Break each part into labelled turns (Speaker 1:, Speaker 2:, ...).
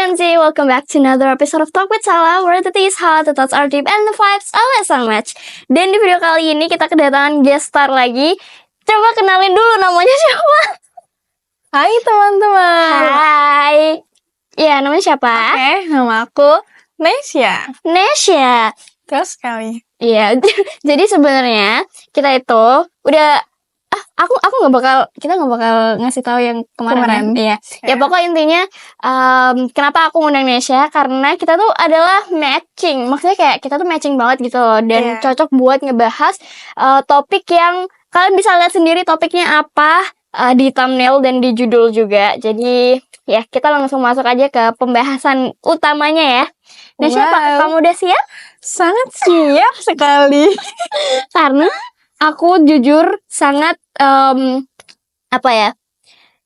Speaker 1: Gen Z, welcome back to another episode of Talk with Salah, where the tea is hot, the thoughts are deep, and the vibes always unmatched. Dan di video kali ini kita kedatangan guest star lagi. Coba kenalin dulu namanya siapa?
Speaker 2: Hai teman-teman.
Speaker 1: Hai. Iya, namanya siapa?
Speaker 2: Oke, nama aku Nesya.
Speaker 1: Nesya.
Speaker 2: Terus sekali.
Speaker 1: Iya, jadi sebenarnya kita itu udah kita nggak bakal ngasih tahu yang kemarin. Iya. Ya pokoknya intinya kenapa aku ngundang Nesya karena kita tuh adalah matching. Maksudnya kayak kita tuh matching banget gitu loh dan cocok buat ngebahas topik yang kalian bisa lihat sendiri topiknya apa di thumbnail dan di judul juga. Jadi ya kita langsung masuk aja ke pembahasan utamanya ya. Nesya, kamu udah siap?
Speaker 2: Sangat siap sekali.
Speaker 1: Karena aku jujur sangat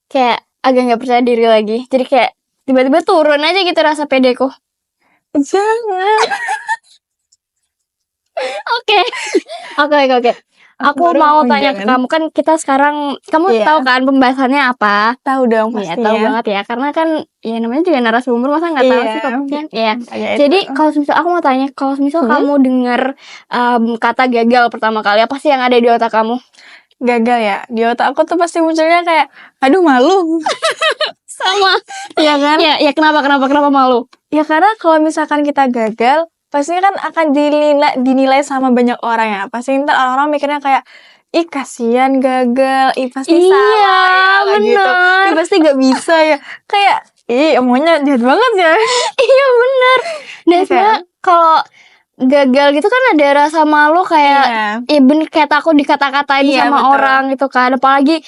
Speaker 1: kayak agak nggak percaya diri lagi. Jadi kayak tiba-tiba turun aja gitu rasa pedeku.
Speaker 2: Jangan.
Speaker 1: Oke. Aku mau tanya ke kamu, kan kita sekarang kamu tahu kan pembahasannya apa?
Speaker 2: Tahu dong
Speaker 1: Iya,
Speaker 2: pastinya.
Speaker 1: tahu banget ya. Karena kan ya namanya juga narasumber, masa nggak tahu sih topiknya? Iya. Jadi kalau misal aku mau tanya, kalau misal kamu dengar kata gagal pertama kali, apa sih yang ada di otak kamu?
Speaker 2: Gagal ya. Di otak aku tuh pasti munculnya kayak aduh malu.
Speaker 1: Sama.
Speaker 2: Iya kan?
Speaker 1: Ya kenapa malu?
Speaker 2: Ya karena kalau misalkan kita gagal, pastinya kan akan dinilai sama banyak orang ya. Pasti ntar orang-orang mikirnya kayak ih kasihan gagal, ih pasti salah ya, gitu. Ih pasti gak bisa ya. Kayak ih omongnya jahat banget ya.
Speaker 1: Iya bener. Dan sebenarnya kalau gagal gitu kan ada rasa malu kayak bener kayak takut dikata-katain sama orang gitu kan. Apalagi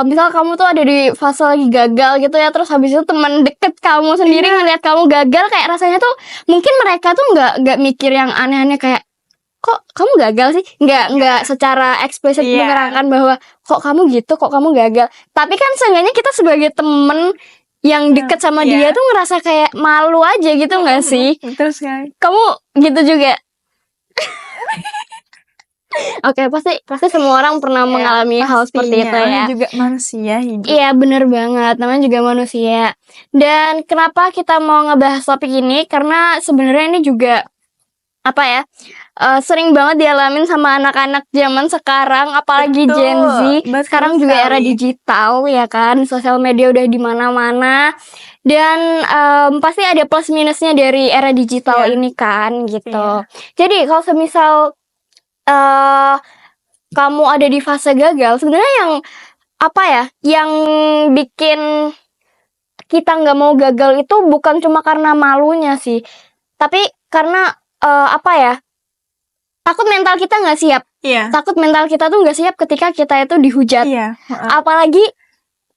Speaker 1: misal kamu tuh ada di fase lagi gagal gitu ya, terus habis itu teman deket kamu sendiri ngeliat kamu gagal, kayak rasanya tuh mungkin mereka tuh nggak mikir yang aneh-aneh kayak kok kamu gagal sih, nggak secara eksplisit menerangkan bahwa kok kamu gitu, kok kamu gagal. Tapi kan seenggaknya kita sebagai temen yang deket sama dia tuh ngerasa kayak malu aja gitu nggak sih?
Speaker 2: Terus kan
Speaker 1: Kamu gitu juga? Oke, pasti semua orang pernah mengalami hal seperti itu ya.
Speaker 2: Juga manusia hidup.
Speaker 1: Iya bener banget, namanya juga manusia. Dan kenapa kita mau ngebahas topik ini? Karena sebenarnya ini juga sering banget dialamin sama anak-anak zaman sekarang, apalagi Gen Z. Sekarang juga era digital ya kan, sosial media udah di mana-mana. Dan pasti ada plus minusnya dari era digital ini kan gitu. Jadi kalau semisal kamu ada di fase gagal, sebenarnya yang bikin kita nggak mau gagal itu bukan cuma karena malunya sih, tapi karena takut mental kita nggak siap. Takut mental kita tuh nggak siap ketika kita itu dihujat. Apalagi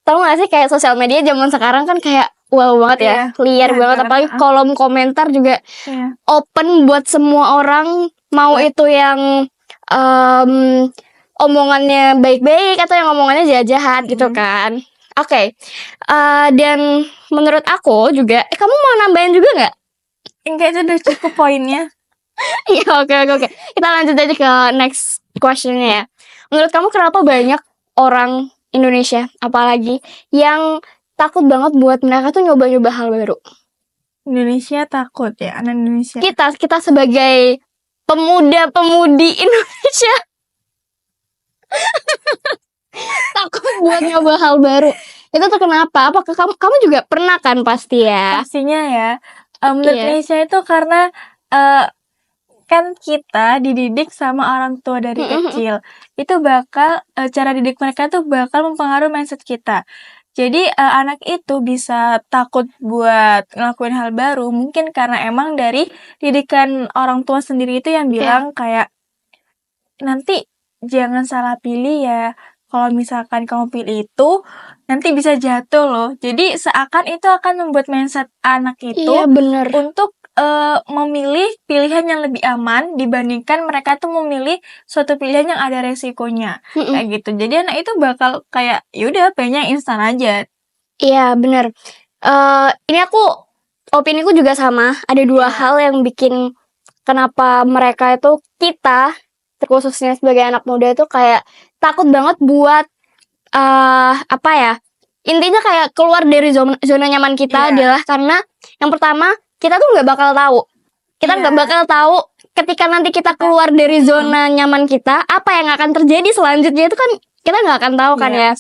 Speaker 1: tahu nggak sih kayak sosial media zaman sekarang kan kayak wow banget ya, liar banget. Apalagi kolom komentar juga open buat semua orang, mau itu yang omongannya baik-baik atau yang omongannya jahat-jahat gitu kan. Oke. Dan menurut aku juga, kamu mau nambahin juga nggak?
Speaker 2: Enggak, itu udah cukup poinnya.
Speaker 1: Iya, oke. Kita lanjut aja ke next questionnya ya. Menurut kamu kenapa banyak orang Indonesia, apalagi yang takut banget buat mereka tuh nyoba-nyoba hal baru?
Speaker 2: Indonesia takut ya, anak Indonesia.
Speaker 1: Kita sebagai pemuda-pemudi Indonesia takut buat nyoba hal baru. Itu tuh kenapa? Apakah kamu juga pernah kan pasti ya?
Speaker 2: Pastinya ya. Menurut Indonesia itu karena kan kita dididik sama orang tua dari kecil. Itu bakal cara didik mereka tuh bakal mempengaruhi mindset kita. Jadi anak itu bisa takut buat ngelakuin hal baru mungkin karena emang dari didikan orang tua sendiri itu yang bilang kayak nanti jangan salah pilih ya. Kalau misalkan kamu pilih itu nanti bisa jatuh loh. Jadi seakan itu akan membuat mindset anak itu untuk memilih pilihan yang lebih aman dibandingkan mereka tuh memilih suatu pilihan yang ada resikonya. Kayak gitu. Jadi anak itu bakal kayak yaudah pengennya instan aja.
Speaker 1: Iya bener. Ini opiniku juga sama. Ada dua hal yang bikin kenapa mereka itu, kita terkhususnya sebagai anak muda itu kayak takut banget buat intinya kayak keluar dari zona nyaman kita adalah karena yang pertama kita tuh nggak bakal tahu. Kita nggak bakal tahu ketika nanti kita keluar dari zona nyaman kita, apa yang akan terjadi selanjutnya itu kan kita nggak akan tahu kan ya.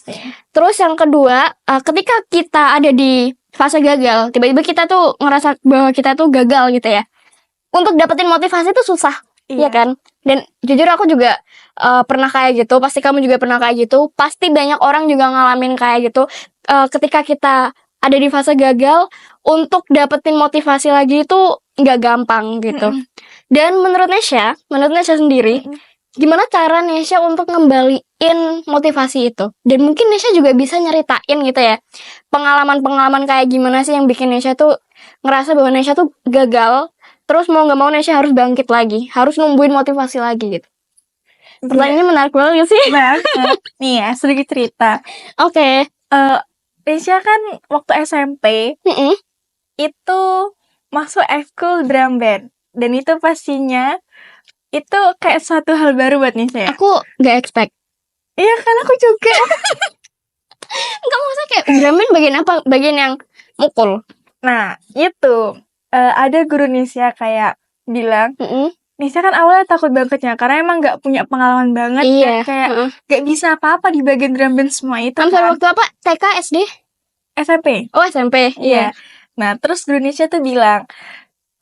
Speaker 1: Terus yang kedua, ketika kita ada di fase gagal, tiba-tiba kita tuh ngerasa bahwa kita tuh gagal gitu ya. Untuk dapetin motivasi itu susah, ya kan? Dan jujur aku juga pernah kayak gitu, pasti kamu juga pernah kayak gitu, pasti banyak orang juga ngalamin kayak gitu. Ketika kita ada di fase gagal, untuk dapetin motivasi lagi itu nggak gampang gitu. Dan menurut Nesya sendiri, gimana cara Nesya untuk ngembaliin motivasi itu? Dan mungkin Nesya juga bisa nyeritain gitu ya, pengalaman-pengalaman kayak gimana sih yang bikin Nesya tuh ngerasa bahwa Nesya tuh gagal, terus mau gak mau Nesya harus bangkit lagi, harus numbuhin motivasi lagi gitu. Pertanyaannya menarik banget sih.
Speaker 2: Nih ya, sedikit cerita.
Speaker 1: Oke.
Speaker 2: Nesya kan waktu SMP itu masuk ekskul drum band. Dan itu pastinya itu kayak suatu hal baru buat Nesya.
Speaker 1: Aku gak expect.
Speaker 2: Iya kan, aku juga.
Speaker 1: Kamu maksudnya kayak drum band bagian apa? Bagian yang mukul?
Speaker 2: Nah, itu ada guru Nesya kayak bilang, Nesya kan awalnya takut bangetnya karena emang gak punya pengalaman banget. Kayak gak bisa apa-apa di bagian drum band semua itu kan.
Speaker 1: Waktu apa? TK, SD?
Speaker 2: SMP.
Speaker 1: Oh, SMP, iya.
Speaker 2: Nah, terus guru Nesya tuh bilang,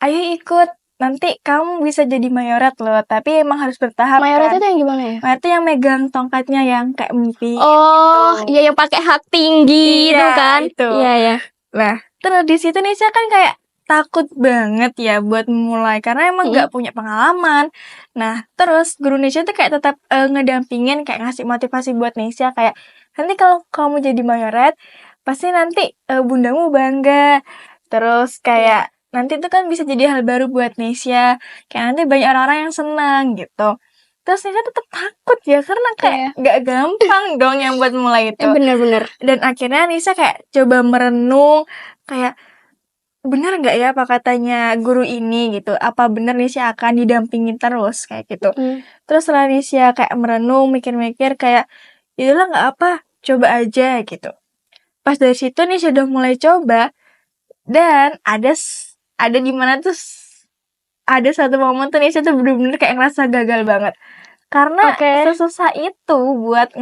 Speaker 2: ayo ikut, nanti kamu bisa jadi mayoret loh, tapi emang harus bertahap.
Speaker 1: Mayoret
Speaker 2: kan?
Speaker 1: Itu yang gimana ya?
Speaker 2: Mayoret itu yang megang tongkatnya yang kayak mimpi.
Speaker 1: Oh, iya yang pakai hak tinggi itu kan? Iya.
Speaker 2: Nah, terus di situ Nesya kan kayak takut banget ya buat mulai karena emang gak punya pengalaman. Nah, terus guru Nesya tuh kayak tetap ngedampingin, kayak ngasih motivasi buat Nesya kayak, nanti kalau kamu jadi mayoret, pasti nanti bundamu bangga. Terus kayak nanti itu kan bisa jadi hal baru buat Nesya, kayak nanti banyak orang-orang yang senang gitu. Terus Nesya tetap takut ya karena kayak gak gampang dong yang buat mulai itu.
Speaker 1: Bener-bener.
Speaker 2: Dan akhirnya Nesya kayak coba merenung, kayak bener gak ya apa katanya guru ini gitu, apa bener Nesya akan didampingin terus kayak gitu. Terus setelah Nesya kayak merenung, mikir-mikir kayak yaudahlah gak apa, coba aja gitu. Pas dari situ Nesya udah mulai coba, dan ada di mana tuh ada satu momen tuh Nesya tuh bener-bener kayak ngerasa gagal banget. Karena sesusah itu buat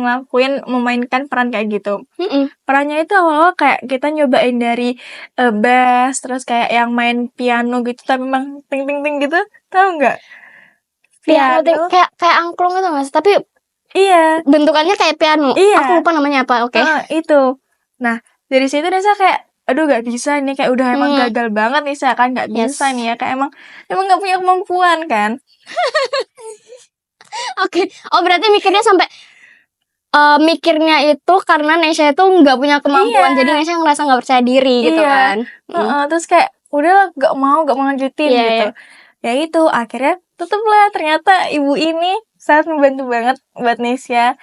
Speaker 2: memainkan peran kayak gitu. Perannya itu awal-awal kayak kita nyobain dari bass, terus kayak yang main piano gitu, tapi emang ting-ting-ting gitu, tau gak?
Speaker 1: Piano kayak angklung gitu mas, tapi
Speaker 2: iya,
Speaker 1: bentukannya kayak piano. Aku lupa namanya apa.
Speaker 2: Itu. Nah, dari situ Nesya kayak aduh gak bisa nih, kayak udah emang gagal banget nih, saya kan gak bisa nih ya, kayak emang gak punya kemampuan kan.
Speaker 1: Oh berarti mikirnya sampai mikirnya itu karena Nesya itu gak punya kemampuan, jadi Nesya ngerasa gak percaya diri gitu kan.
Speaker 2: Terus kayak udah gak mau lanjutin gitu. Ya itu akhirnya tutuplah, ternyata ibu ini sangat membantu banget buat Nesya.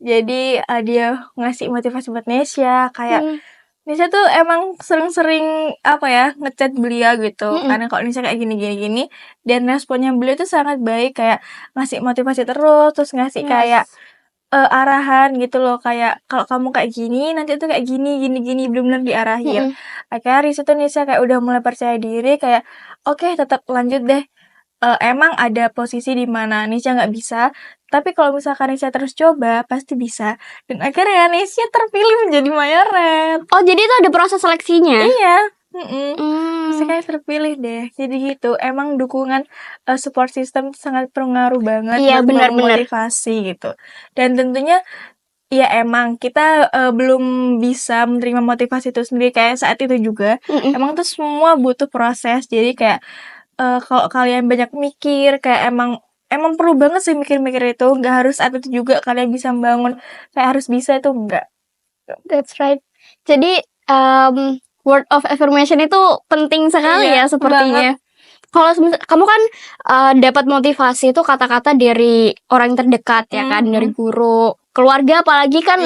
Speaker 2: Jadi dia ngasih motivasi buat Nesya, kayak Nesya tuh emang sering-sering ngechat beliau gitu. Karena kalau Nesya kayak gini, dan responnya beliau tuh sangat baik, kayak ngasih motivasi terus ngasih kayak arahan gitu loh, kayak kalau kamu kayak gini, nanti tuh kayak gini, bener-bener diarahin. Akhirnya dari situ Nesya kayak udah mulai percaya diri, kayak oke, tetap lanjut deh. Emang ada posisi di mana Nesya nggak bisa, tapi kalau misalkan Nesya terus coba pasti bisa. Dan akhirnya Nesya terpilih menjadi mayoret.
Speaker 1: Oh jadi itu ada proses seleksinya?
Speaker 2: Iya. Nesya kayak terpilih deh. Jadi gitu, emang dukungan support system sangat berpengaruh banget buat motivasi gitu. Dan tentunya ya emang kita belum bisa menerima motivasi itu sendiri kayak saat itu juga. Emang tuh semua butuh proses. Jadi kayak kalau kalian banyak mikir, kayak emang perlu banget sih mikir-mikir itu. Gak harus saat itu juga kalian bisa membangun, kayak harus bisa itu enggak.
Speaker 1: That's right. Jadi word of affirmation itu penting sekali ya sepertinya. Kalau kamu kan dapat motivasi itu kata-kata dari orang yang terdekat ya kan, dari guru, keluarga apalagi kan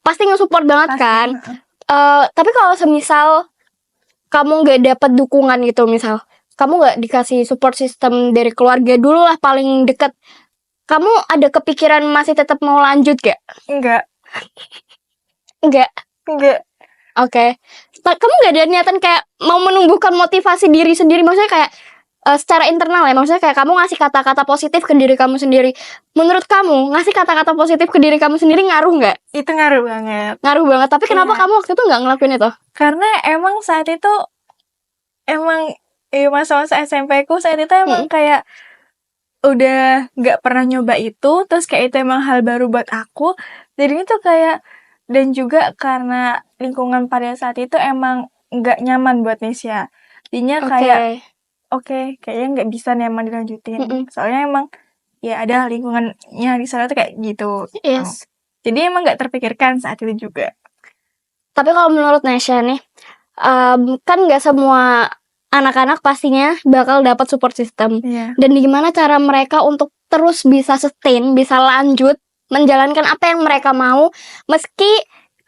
Speaker 1: pasti nge-support banget kan. Tapi kalau semisal kamu nggak dapat dukungan gitu, misal kamu nggak dikasih support system dari keluarga dulu lah paling dekat, kamu ada kepikiran masih tetap mau lanjut gak?
Speaker 2: Enggak.
Speaker 1: Oke. Kamu nggak ada niatan kayak mau menumbuhkan motivasi diri sendiri, maksudnya kayak secara internal ya, maksudnya kayak kamu ngasih kata-kata positif ke diri kamu sendiri. Menurut kamu ngasih kata-kata positif ke diri kamu sendiri ngaruh nggak?
Speaker 2: Itu ngaruh banget.
Speaker 1: Ngaruh banget. Tapi kenapa kamu waktu itu nggak ngelakuin itu?
Speaker 2: Karena emang saat itu masa-masa SMP ku saat itu emang kayak udah nggak pernah nyoba itu, terus kayak itu emang hal baru buat aku. Jadi itu kayak, dan juga karena lingkungan pada saat itu emang nggak nyaman buat Nisha. Jadinya kayak kayaknya nggak bisa nih emang dilanjutin. Soalnya emang ya ada lingkungannya di sana tuh kayak gitu.
Speaker 1: Yes.
Speaker 2: Jadi emang nggak terpikirkan saat itu juga.
Speaker 1: Tapi kalau menurut Nesha nih, kan nggak semua anak-anak pastinya bakal dapat support system. Dan gimana cara mereka untuk terus bisa sustain, bisa lanjut menjalankan apa yang mereka mau, meski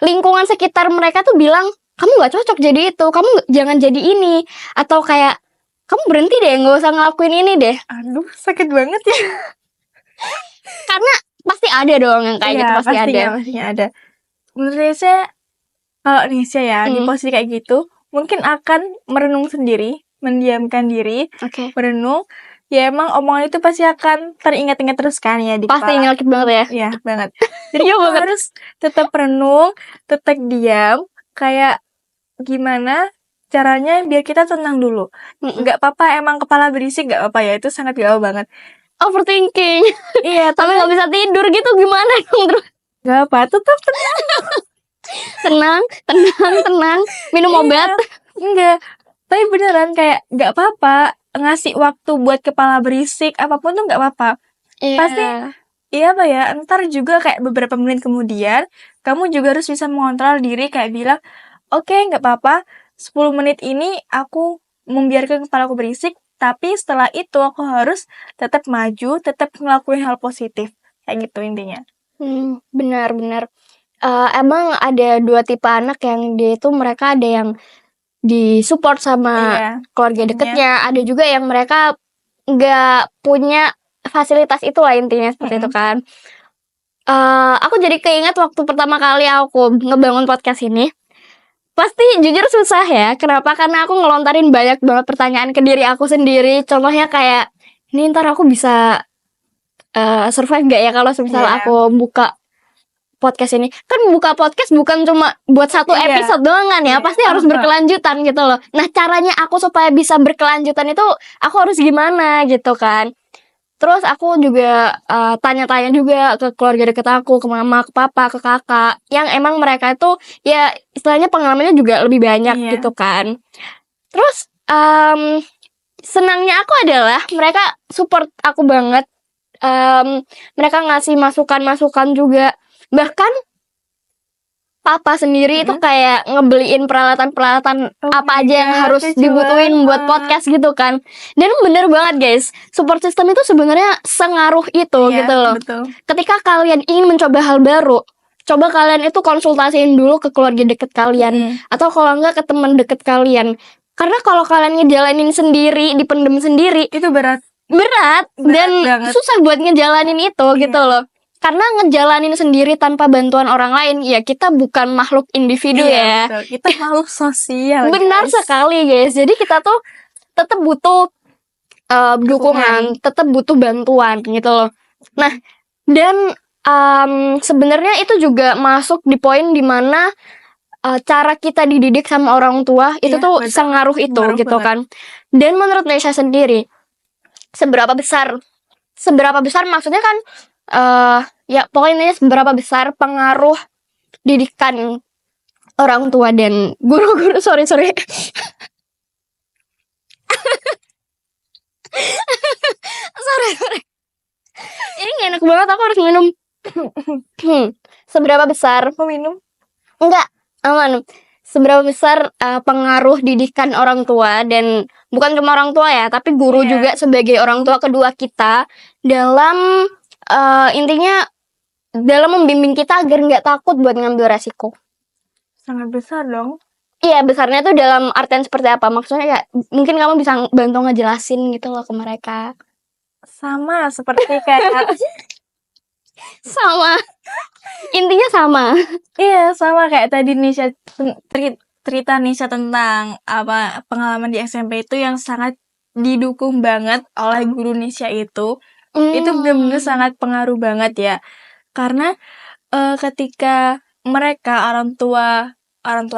Speaker 1: lingkungan sekitar mereka tuh bilang kamu nggak cocok jadi itu, kamu jangan jadi ini, atau kayak kamu berhenti deh, nggak usah ngelakuin ini deh.
Speaker 2: Aduh, sakit banget ya.
Speaker 1: Karena pasti ada dong yang kayak gitu, pasti ada.
Speaker 2: Menurut saya, kalau Nisha ya di posisi kayak gitu, mungkin akan merenung sendiri, mendiamkan diri, merenung. Ya emang omongan itu pasti akan teringat-ingat terus kan ya di
Speaker 1: pasti
Speaker 2: kepala.
Speaker 1: nyelkit banget ya.
Speaker 2: Iya banget. Jadi kita harus tetap renung, tetap diam. Kayak gimana caranya biar kita tenang dulu. Nggak apa-apa emang kepala berisik, nggak apa-apa ya, itu sangat gaul banget.
Speaker 1: Overthinking. Iya, tapi nggak bisa tidur gitu gimana dong terus?
Speaker 2: Nggak apa, tetap tenang.
Speaker 1: tenang, minum obat.
Speaker 2: Enggak, tapi beneran kayak nggak apa-apa ngasih waktu buat kepala berisik apapun tuh nggak apa-apa. Pasti apa ya, ntar juga kayak beberapa menit kemudian kamu juga harus bisa mengontrol diri, kayak bilang oke, nggak apa-apa, 10 menit ini aku membiarkan kepalaku berisik, tapi setelah itu aku harus tetap maju, tetap ngelakuin hal positif, kayak gitu intinya.
Speaker 1: Benar. Emang ada dua tipe anak yang dia itu mereka ada yang disupport sama keluarga deketnya, ada juga yang mereka nggak punya fasilitas itu lah intinya seperti itu kan. Aku jadi keinget waktu pertama kali aku ngebangun podcast ini, pasti jujur susah ya. Kenapa? Karena aku ngelontarin banyak banget pertanyaan ke diri aku sendiri. Contohnya kayak, ini ntar aku bisa survive gak ya kalau misalnya aku buka podcast ini. Kan buka podcast bukan cuma buat satu episode doang kan ya, pasti harus berkelanjutan gitu loh. Nah caranya aku supaya bisa berkelanjutan itu aku harus gimana gitu kan. Terus aku juga tanya-tanya juga ke keluarga deket aku, ke mama, ke papa, ke kakak, yang emang mereka itu ya istilahnya pengalamannya juga lebih banyak gitu kan. Terus senangnya aku adalah mereka support aku banget. Mereka ngasih masukan-masukan juga. Bahkan papa sendiri itu kayak ngebeliin peralatan-peralatan apa aja yang harus dibutuhin buat podcast gitu kan. Dan bener banget guys, support system itu sebenarnya sengaruh itu gitu loh.
Speaker 2: Betul.
Speaker 1: Ketika kalian ingin mencoba hal baru, coba kalian itu konsultasiin dulu ke keluarga deket kalian, atau kalau enggak ke teman deket kalian. Karena kalau kalian ngejalanin sendiri, dipendem sendiri, itu berat dan banget. Susah buat ngejalanin itu gitu loh. Karena ngejalanin sendiri tanpa bantuan orang lain, ya kita bukan makhluk individu ya.
Speaker 2: Betul. Kita makhluk sosial.
Speaker 1: Benar sekali guys. Jadi kita tuh tetap butuh dukungan, tetap butuh bantuan gitu loh. Nah, dan sebenarnya itu juga masuk di poin dimana cara kita dididik sama orang tua itu tuh sengaruh itu gitu kan. Dan menurut Nesha sendiri, seberapa besar maksudnya kan ya pokoknya seberapa besar pengaruh didikan orang tua dan guru-guru sorry ini gak enak banget, aku harus minum. Seberapa besar
Speaker 2: minum?
Speaker 1: Enggak, aman. Seberapa besar pengaruh didikan orang tua, dan bukan cuma orang tua ya, tapi guru juga sebagai orang tua kedua kita dalam intinya dalam membimbing kita agar nggak takut buat ngambil resiko.
Speaker 2: Sangat besar dong.
Speaker 1: Iya, besarnya tuh dalam artian seperti apa? Maksudnya ya mungkin kamu bisa bantu ngejelasin gitu loh ke mereka.
Speaker 2: Sama seperti kayak
Speaker 1: Sama. Intinya sama.
Speaker 2: Iya, sama kayak tadi Nisha cerita Nisha tentang apa pengalaman di SMP itu yang sangat didukung banget oleh guru Nisha itu benar-benar sangat pengaruh banget ya. Karena ketika mereka orang tua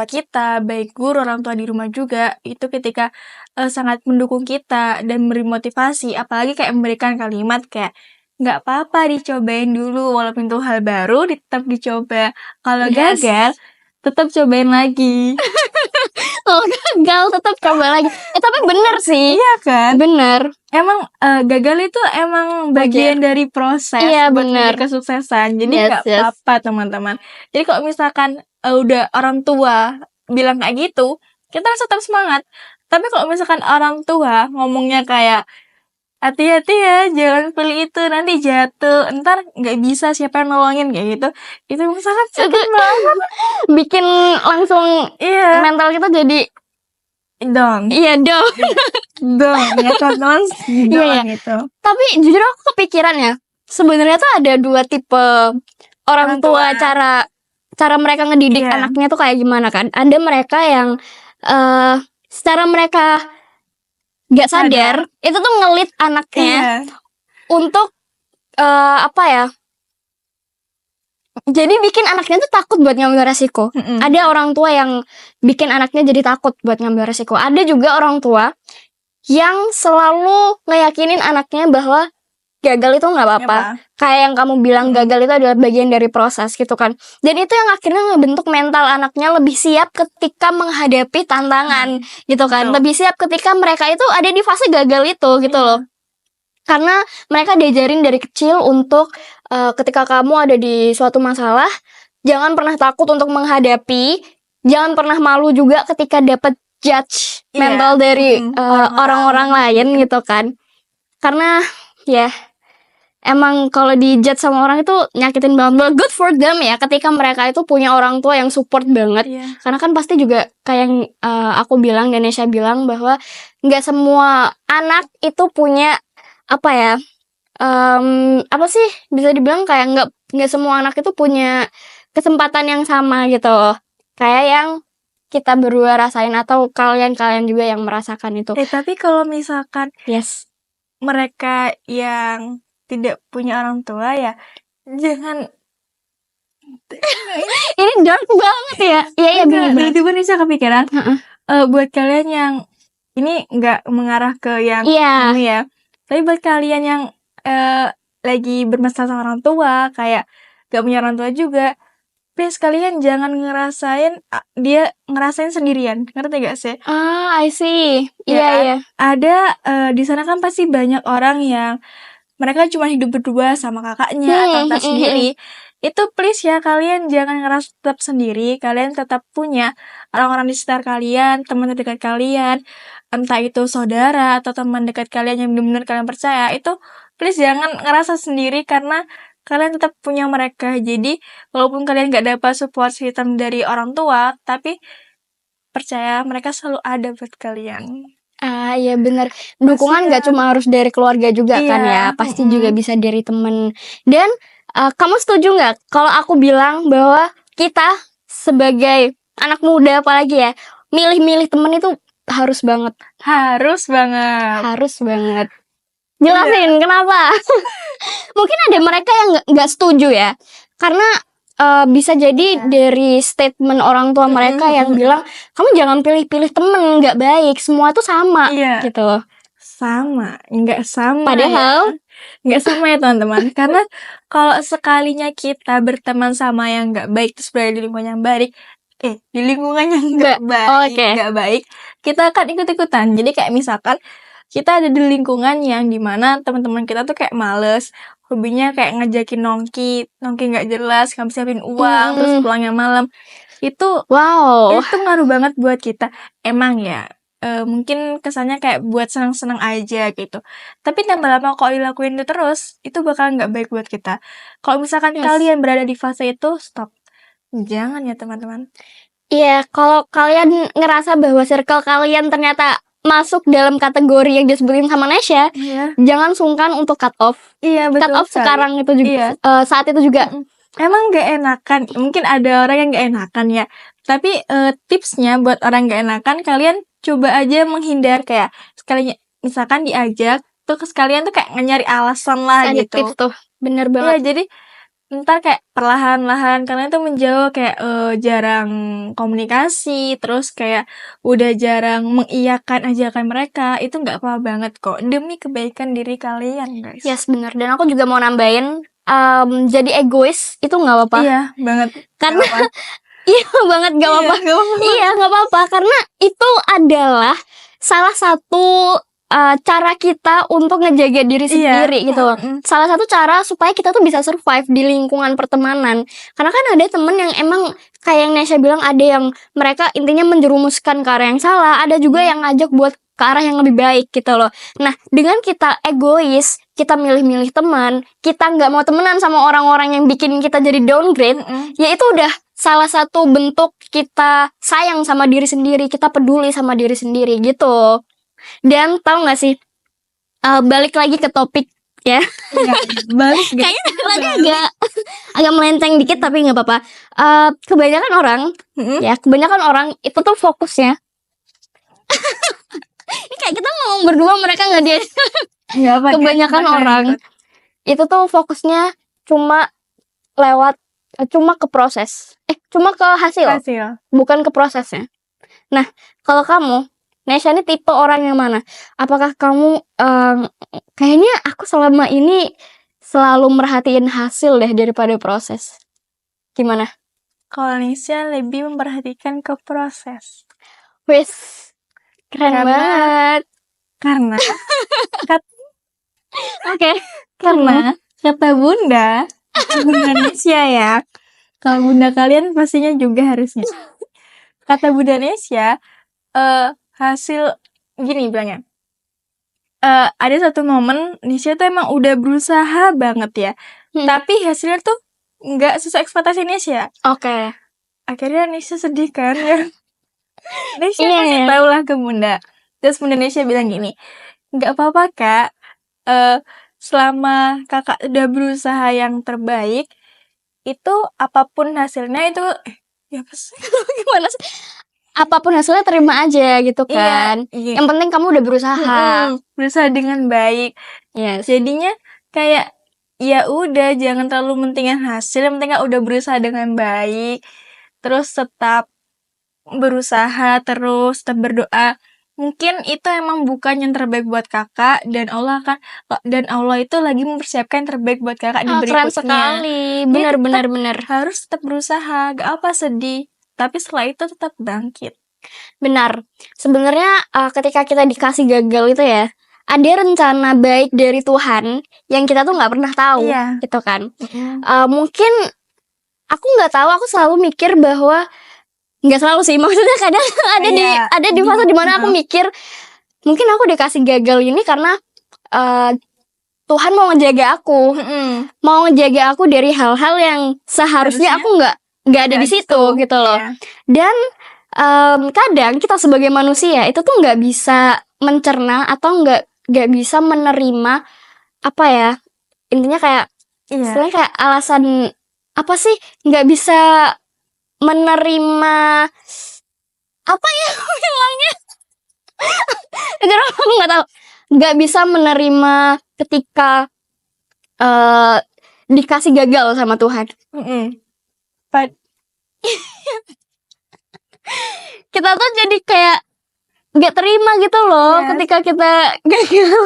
Speaker 2: kita, baik guru, orang tua di rumah juga, itu ketika sangat mendukung kita dan memberi motivasi, apalagi kayak memberikan kalimat kayak nggak apa-apa dicobain dulu walaupun itu hal baru, tetap dicoba. Kalau
Speaker 1: Yes.
Speaker 2: gagal, tetap cobain lagi.
Speaker 1: Kalau gagal tetap coba lagi. Tapi bener sih.
Speaker 2: Iya kan?
Speaker 1: Bener.
Speaker 2: Emang gagal itu emang bagian dari proses
Speaker 1: Iya,
Speaker 2: buat
Speaker 1: bener.
Speaker 2: menuju kesuksesan. Jadi
Speaker 1: Yes,
Speaker 2: nggak
Speaker 1: yes.
Speaker 2: apa-apa teman-teman. Jadi kalau misalkan udah orang tua bilang kayak gitu, kita harus tetap semangat. Tapi kalau misalkan orang tua ngomongnya kayak hati-hati ya, jangan pilih itu, nanti jatuh, ntar nggak bisa siapa yang nolongin kayak gitu. Itu sangat sakit banget.
Speaker 1: Bikin langsung
Speaker 2: Iya,
Speaker 1: mental kita jadi
Speaker 2: dong,
Speaker 1: iya dong.
Speaker 2: ya teman-teman,
Speaker 1: Iya.
Speaker 2: gitu.
Speaker 1: Tapi jujur aku kepikiran ya, sebenarnya tuh ada dua tipe orang tua, cara mereka ngedidik
Speaker 2: Iya.
Speaker 1: anaknya tuh kayak gimana kan. Ada mereka yang secara mereka gak sadar itu tuh ngelit anaknya untuk apa ya, jadi bikin anaknya tuh takut buat ngambil resiko. Ada orang tua yang bikin anaknya jadi takut buat ngambil resiko. Ada juga orang tua yang selalu ngeyakinin anaknya bahwa gagal itu nggak apa-apa. Kayak yang kamu bilang, gagal itu adalah bagian dari proses gitu kan. Dan itu yang akhirnya ngebentuk mental anaknya lebih siap ketika menghadapi tantangan gitu kan.
Speaker 2: Betul.
Speaker 1: Lebih siap ketika mereka itu ada di fase gagal itu gitu loh. Karena mereka diajarin dari kecil untuk ketika kamu ada di suatu masalah, jangan pernah takut untuk menghadapi, jangan pernah malu juga ketika dapat judge mental dari orang-orang lain gitu kan. Karena ya emang kalau dijudge sama orang itu nyakitin banget. But good for them ya, ketika mereka itu punya orang tua yang support banget. Karena kan pasti juga kayak yang aku bilang dan Nesha bilang bahwa nggak semua anak itu punya apa ya, apa sih bisa dibilang kayak nggak semua anak itu punya kesempatan yang sama gitu. Kayak yang kita berdua rasain atau kalian juga yang merasakan itu.
Speaker 2: Tapi kalau misalkan
Speaker 1: Yes,
Speaker 2: mereka yang tidak punya orang tua ya jangan.
Speaker 1: ini dark banget ya. Iya benar.
Speaker 2: Tiba-tiba nih saya kepikiran buat kalian yang ini nggak mengarah ke yang ini ya, tapi buat kalian yang lagi bermasalah sama orang tua, kayak gak punya orang tua juga, please kalian jangan ngerasain dia ngerasain sendirian, ngerti gak sih?
Speaker 1: I see. Iya.
Speaker 2: Ada di sana kan pasti banyak orang yang mereka cuma hidup berdua sama kakaknya atau entah sendiri. Itu please ya, kalian jangan ngerasa tetap sendiri. Kalian tetap punya orang-orang di sekitar kalian, teman dekat kalian, entah itu saudara atau teman dekat kalian yang benar-benar kalian percaya. Itu please jangan ngerasa sendiri karena kalian tetap punya mereka. Jadi walaupun kalian gak dapat support system dari orang tua, tapi percaya mereka selalu ada buat kalian.
Speaker 1: Iya benar. Dukungan gak cuma harus dari keluarga juga kan ya, pasti juga bisa dari temen. Dan kamu setuju gak kalau aku bilang bahwa kita sebagai anak muda apalagi ya, milih-milih temen itu harus banget.
Speaker 2: Harus banget.
Speaker 1: Jelasin kenapa? Mungkin ada mereka yang gak setuju ya, karena bisa jadi dari statement orang tua mereka yang bilang kamu jangan pilih-pilih temen, nggak baik, semua tuh sama gitu.
Speaker 2: Nggak sama.
Speaker 1: Padahal
Speaker 2: nggak sama ya teman-teman. Karena kalau sekalinya kita berteman sama yang nggak baik terus berada di lingkungan yang baik, di lingkungan yang nggak baik, kita akan ikut-ikutan. Jadi kayak misalkan kita ada di lingkungan yang dimana teman-teman kita tuh kayak males, hobinya kayak ngajakin nongki nggak jelas, ngabisin uang, terus pulangnya malam. Itu ngaruh banget buat kita. Emang ya, mungkin kesannya kayak buat senang-senang aja gitu. Tapi tambah lama kalau dilakuin itu terus, itu bakal nggak baik buat kita. Kalau misalkan kalian berada di fase itu, stop. Jangan ya teman-teman.
Speaker 1: Iya, kalau kalian ngerasa bahwa circle kalian ternyata masuk dalam kategori yang disebutin sama Nesya, jangan sungkan untuk cut off.
Speaker 2: Iya, betul.
Speaker 1: Cut off sekarang itu juga, saat itu juga.
Speaker 2: Emang gak enakan, mungkin ada orang yang gak enakan ya. Tapi tipsnya buat orang gak enakan, kalian coba aja menghindar, kayak sekalinya misalkan diajak, tuh sekalian tuh kayak nyari alasan lah
Speaker 1: Ada
Speaker 2: gitu.
Speaker 1: tips tuh, bener
Speaker 2: Iya,
Speaker 1: banget.
Speaker 2: jadi ntar kayak perlahan-lahan karena itu menjauh, kayak jarang komunikasi, terus kayak udah jarang mengiyakan ajakan mereka, itu nggak apa banget kok, demi kebaikan diri kalian, guys.
Speaker 1: Yes, bener. Dan aku juga mau nambahin, jadi egois itu nggak apa-apa.
Speaker 2: Iya banget.
Speaker 1: Karena iya banget nggak apa-apa. Iya nggak apa-apa, karena itu adalah salah satu cara kita untuk ngejaga diri sendiri gitu loh. Salah satu cara supaya kita tuh bisa survive di lingkungan pertemanan. Karena kan ada temen yang emang kayak yang Nesya bilang, ada yang mereka intinya menjerumuskan ke arah yang salah, ada juga yang ngajak buat ke arah yang lebih baik gitu loh. Nah, dengan kita egois, kita milih-milih teman, kita nggak mau temenan sama orang-orang yang bikin kita jadi downgrade, ya itu udah salah satu bentuk kita sayang sama diri sendiri, kita peduli sama diri sendiri gitu. Dan tahu nggak sih, balik lagi ke topik ya.
Speaker 2: Balik gitu.
Speaker 1: Kayaknya agak melenceng dikit tapi nggak apa-apa. Kebanyakan orang itu tuh fokusnya. Ini kayak kita ngomong berdua, mereka nggak dia. Kebanyakan orang itu tuh fokusnya cuma ke proses. Cuma ke hasil. Bukan ke prosesnya. Nah, kalau kamu, Nesya ini tipe orang yang mana? Apakah kamu kayaknya aku selama ini selalu merhatiin hasil deh daripada proses? Gimana?
Speaker 2: Kalau Nesya lebih memperhatikan ke proses.
Speaker 1: Wis, keren banget.
Speaker 2: Karena
Speaker 1: karena
Speaker 2: kata Bunda Nesya ya. Kalau Bunda kalian pastinya juga harusnya. Kata Bunda Nesya, hasil gini bilangnya. Ada satu momen Nesya tuh emang udah berusaha banget ya. Tapi hasilnya tuh nggak sesuai ekspektasi Nesya. Akhirnya Nesya sedih kan ya. Nesya kasih tau lah ke Bunda. Terus Bunda Nesya bilang gini, nggak apa-apa Kak, selama kakak udah berusaha yang terbaik, itu apapun hasilnya itu
Speaker 1: gimana sih? Apapun hasilnya terima aja gitu kan. Yang penting kamu udah
Speaker 2: berusaha dengan baik. Jadinya kayak ya udah, jangan terlalu mentingin hasil, yang penting udah berusaha dengan baik, terus tetap berusaha, terus tetap berdoa. Mungkin itu emang bukan yang terbaik buat kakak, dan Allah itu lagi mempersiapkan yang terbaik buat kakak di berikutnya.
Speaker 1: Keren sekali, bener.
Speaker 2: Harus tetap berusaha, gak apa sedih, tapi setelah itu tetap bangkit.
Speaker 1: Benar. Sebenarnya ketika kita dikasih gagal itu ya, ada rencana baik dari Tuhan yang kita tuh nggak pernah tahu, gitu kan. Mungkin aku nggak tahu, aku selalu mikir bahwa nggak selalu sih, maksudnya kadang ada di fase dimana aku mikir mungkin aku dikasih gagal ini karena Tuhan mau ngejaga aku, dari hal-hal yang seharusnya aku nggak ada di situ gitu loh. Dan kadang kita sebagai manusia itu tuh nggak bisa mencerna atau nggak bisa menerima apa ya, intinya kayak istilahnya kayak alasan apa sih, nggak bisa menerima apa ya bilangnya. Jadi aku nggak tahu, nggak bisa menerima ketika dikasih gagal sama Tuhan. Kita tuh jadi kayak nggak terima gitu loh ketika kita gagal.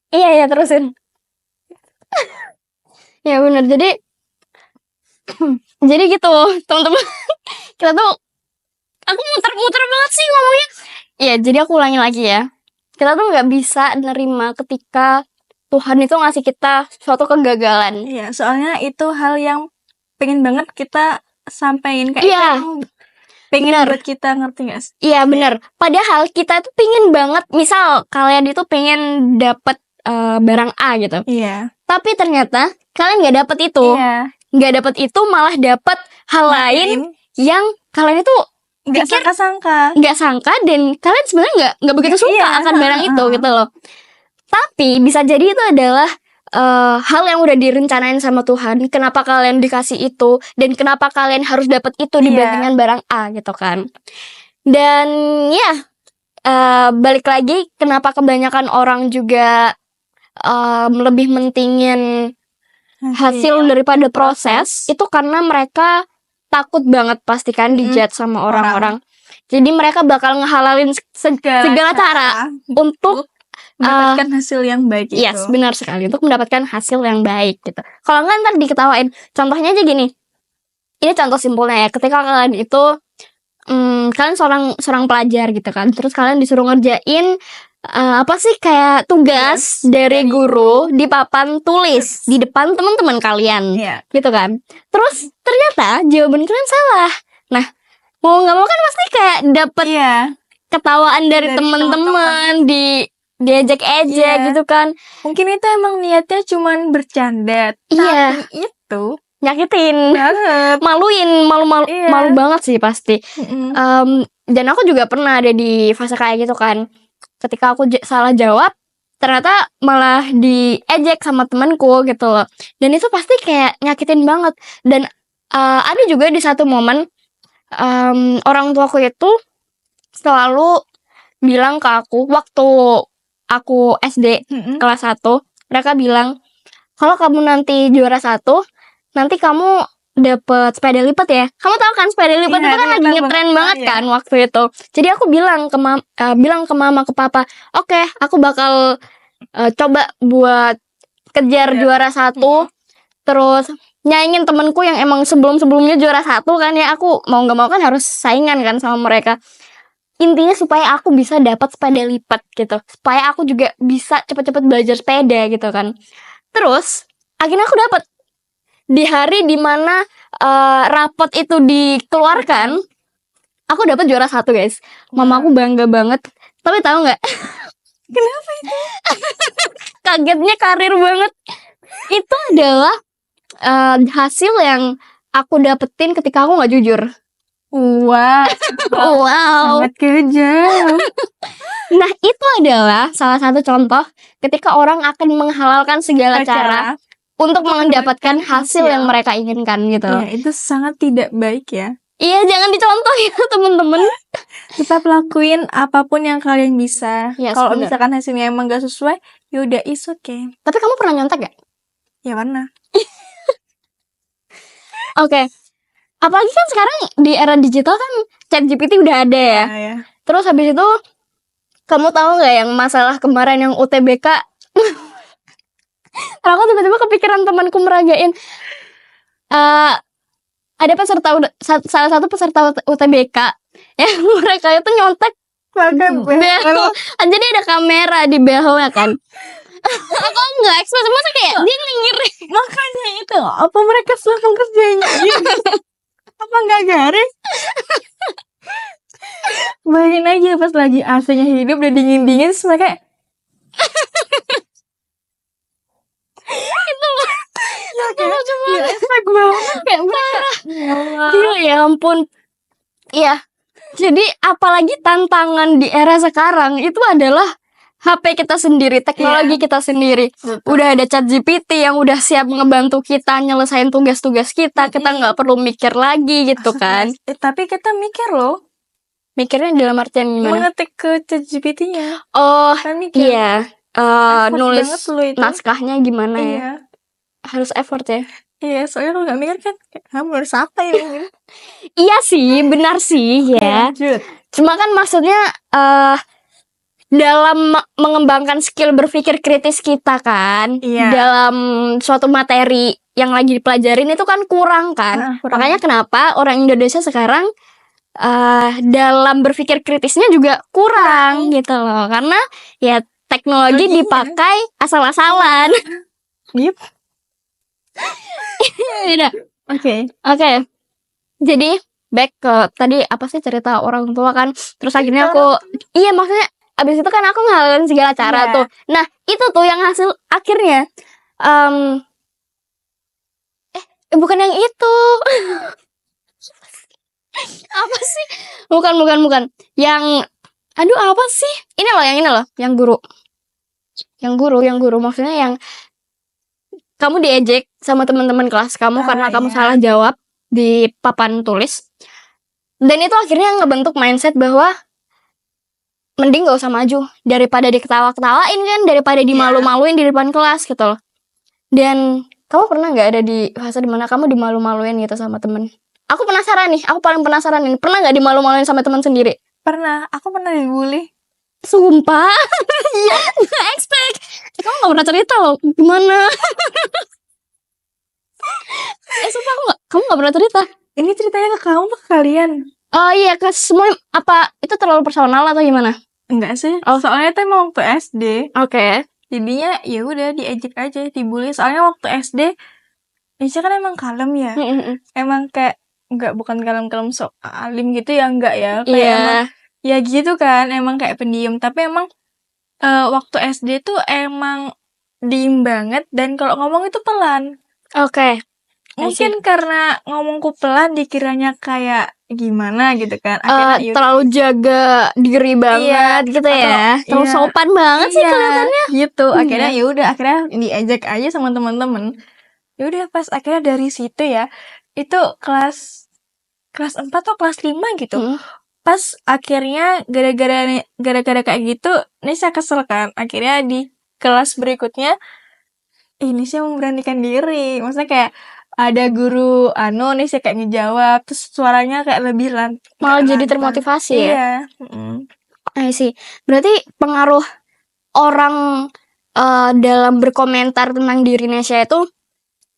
Speaker 1: Iya terusin. Ya benar, jadi gitu teman-teman. Kita tuh, aku muter-muter banget sih ngomongnya. Iya, jadi aku ulangi lagi ya. Kita tuh nggak bisa nerima ketika Tuhan itu ngasih kita suatu kegagalan.
Speaker 2: Iya, soalnya itu hal yang pengen banget kita sampaikan kayak pengen buat kita, ngerti gak sih?
Speaker 1: Iya benar. Padahal kita tuh pengen banget, misal kalian itu pengen dapet barang A gitu. Tapi ternyata kalian nggak dapet itu. Nggak dapet itu, malah dapet hal lain yang kalian itu
Speaker 2: nggak
Speaker 1: pikir
Speaker 2: sangka-sangka.
Speaker 1: nggak sangka dan kalian sebenarnya nggak begitu suka akan barang itu gitu loh. Tapi bisa jadi itu adalah hal yang udah direncanain sama Tuhan. Kenapa kalian dikasih itu dan kenapa kalian harus dapat itu dibandingkan barang A gitu kan. Dan ya balik lagi kenapa kebanyakan orang juga lebih mentingin hasil daripada proses itu karena mereka takut banget pastikan dijudge sama orang-orang. Jadi mereka bakal ngehalalin segala cara untuk
Speaker 2: mendapatkan hasil yang baik itu.
Speaker 1: Yes, benar sekali, untuk mendapatkan hasil yang baik gitu. Kalau nggak ntar diketawain. Contohnya aja gini. Ini contoh simpelnya ya. Ketika kalian itu kalian seorang pelajar gitu kan. Terus kalian disuruh ngerjain apa sih kayak tugas dari guru di papan tulis di depan teman-teman kalian. Gitu kan. Terus ternyata jawaban kalian salah. Nah, mau nggak mau kan pasti kayak dapet ketawaan dari teman-teman, diajak gitu kan.
Speaker 2: Mungkin itu emang niatnya cuman bercanda, tapi itu
Speaker 1: nyakitin banget, malu banget sih pasti. Dan aku juga pernah ada di fase kayak gitu kan. Ketika aku salah jawab, ternyata malah diejek sama temanku gitu loh. Dan itu pasti kayak nyakitin banget. Dan ada juga di satu momen orang tuaku itu selalu bilang ke aku waktu aku SD kelas 1, mereka bilang kalau kamu nanti juara 1, nanti kamu dapet sepeda lipat ya. Kamu tahu kan sepeda lipat itu kan lagi ngetren banget kan waktu itu. Jadi aku bilang ke mama ke papa, oke, aku bakal coba buat kejar juara 1. Terus nyaingin temenku yang emang sebelumnya juara 1 kan ya. Aku mau nggak mau kan harus saingan kan sama mereka. Intinya supaya aku bisa dapat sepeda lipat gitu. Supaya aku juga bisa cepet-cepet belajar sepeda gitu kan. Terus akhirnya aku dapat di hari dimana rapot itu dikeluarkan, aku dapat juara 1 guys. Mama aku bangga banget. Tapi tahu nggak?
Speaker 2: Kenapa itu?
Speaker 1: Kagetnya karir banget. Itu adalah hasil yang aku dapetin ketika aku nggak jujur.
Speaker 2: Wow. Sangat kejam.
Speaker 1: Nah, itu adalah salah satu contoh ketika orang akan menghalalkan segala cara untuk mendapatkan hasil yang mereka inginkan gitu.
Speaker 2: Ya, itu sangat tidak baik ya.
Speaker 1: Iya, jangan dicontoh ya teman-teman.
Speaker 2: Tetap lakuin apapun yang kalian bisa. Kalau misalkan hasilnya emang gak sesuai, yaudah it's okay.
Speaker 1: Tapi kamu pernah nyontek gak?
Speaker 2: Ya pernah.
Speaker 1: Oke. Apalagi kan sekarang di era digital kan ChatGPT udah ada ya. Terus habis itu kamu tahu nggak yang masalah kemarin yang UTBK? Aku tiba-tiba kepikiran temanku meragain. Ada salah satu peserta UTBK yang mereka itu nyontek pakai behel. Jadi ada kamera di behelnya kan. Aku nggak expect, masa kayak dia ngiri.
Speaker 2: Makanya itu, apa mereka selalu kerjanya gitu? Apa nggak garing? Bayangin aja pas lagi AC-nya hidup udah dingin-dingin, terus mereka
Speaker 1: itu lucu banget.
Speaker 2: efek banget
Speaker 1: kayak parah. Gila ya ampun. Iya. Jadi apalagi tantangan di era sekarang itu adalah HP kita sendiri, teknologi kita sendiri. Udah ada ChatGPT yang udah siap ngebantu kita nyelesain tugas-tugas kita. Kita nggak perlu mikir lagi gitu kan.
Speaker 2: Tapi kita mikir loh.
Speaker 1: Mikirnya dalam artian gimana?
Speaker 2: Mengetik ke ChatGPT-nya.
Speaker 1: Oh,
Speaker 2: kan mikir.
Speaker 1: Iya. Nulis naskahnya gimana ya?
Speaker 2: Iya.
Speaker 1: Harus effort ya.
Speaker 2: Iya, soalnya kalau nggak mikir kan, kamu harus apa ini?
Speaker 1: Iya sih, benar sih ya. Cuma kan maksudnya dalam mengembangkan skill berpikir kritis kita kan, dalam suatu materi yang lagi dipelajarin itu kan kurang kan. Makanya kenapa orang Indonesia sekarang dalam berpikir kritisnya juga kurang gitu loh. Karena ya teknologi dipakai asal-asalan.
Speaker 2: Yep.
Speaker 1: Oke. Jadi back ke tadi apa sih cerita orang tua kan. Terus akhirnya aku maksudnya abis itu kan aku ngalamin segala cara tuh. Nah itu tuh yang hasil akhirnya bukan yang itu. Apa sih? Bukan. Yang aduh apa sih? Ini loh, yang guru. Yang guru maksudnya yang kamu diejek sama teman-teman kelas kamu karena kamu salah jawab di papan tulis. Dan itu akhirnya ngebentuk mindset bahwa mending gak usah maju daripada diketawa-ketawain kan, daripada dimalu-maluin di depan kelas gitu loh. Dan kamu pernah nggak ada di fase dimana kamu dimalu-maluin gitu sama temen? Aku penasaran nih, aku paling penasaran nih, pernah nggak dimalu-maluin sama teman sendiri?
Speaker 2: Pernah, aku pernah dibully.
Speaker 1: Sumpah, iya, nggak expect. Kamu nggak pernah cerita loh, gimana? Sumpah kamu nggak pernah cerita.
Speaker 2: Ini ceritanya ke kamu apa ke kalian?
Speaker 1: Oh iya, ke semua. Apa itu terlalu personal atau gimana?
Speaker 2: Enggak sih. Soalnya itu emang waktu SD.
Speaker 1: Oke.
Speaker 2: Jadinya ya udah diejek aja, dibully. Soalnya waktu SD Nisha kan emang kalem ya. Emang kayak bukan kalem-kalem sok alim gitu ya, enggak ya. Kayak emang ya gitu kan, emang kayak pendiam. Tapi emang waktu SD tuh emang diem banget dan kalau ngomong itu pelan.
Speaker 1: Oke.
Speaker 2: Mungkin karena ngomongku pelan dikiranya kayak gimana gitu kan. Akhirnya
Speaker 1: terlalu jaga diri banget gitu ya. Terlalu sopan banget sih kelihatannya.
Speaker 2: Gitu. Akhirnya ya udah, akhirnya diajak aja sama teman-teman. Ya udah pas akhirnya dari situ ya. Itu kelas 4 atau kelas 5 gitu. Pas akhirnya gara-gara kayak gitu, Nisha kesel kan. Akhirnya di kelas berikutnya Nisha memberanikan diri. Maksudnya kayak ada guru Nisha kayak ngejawab, terus suaranya kayak lebih
Speaker 1: malah jadi termotivasi ya.
Speaker 2: Iya.
Speaker 1: sih. Berarti pengaruh orang dalam berkomentar tentang diri Nesya itu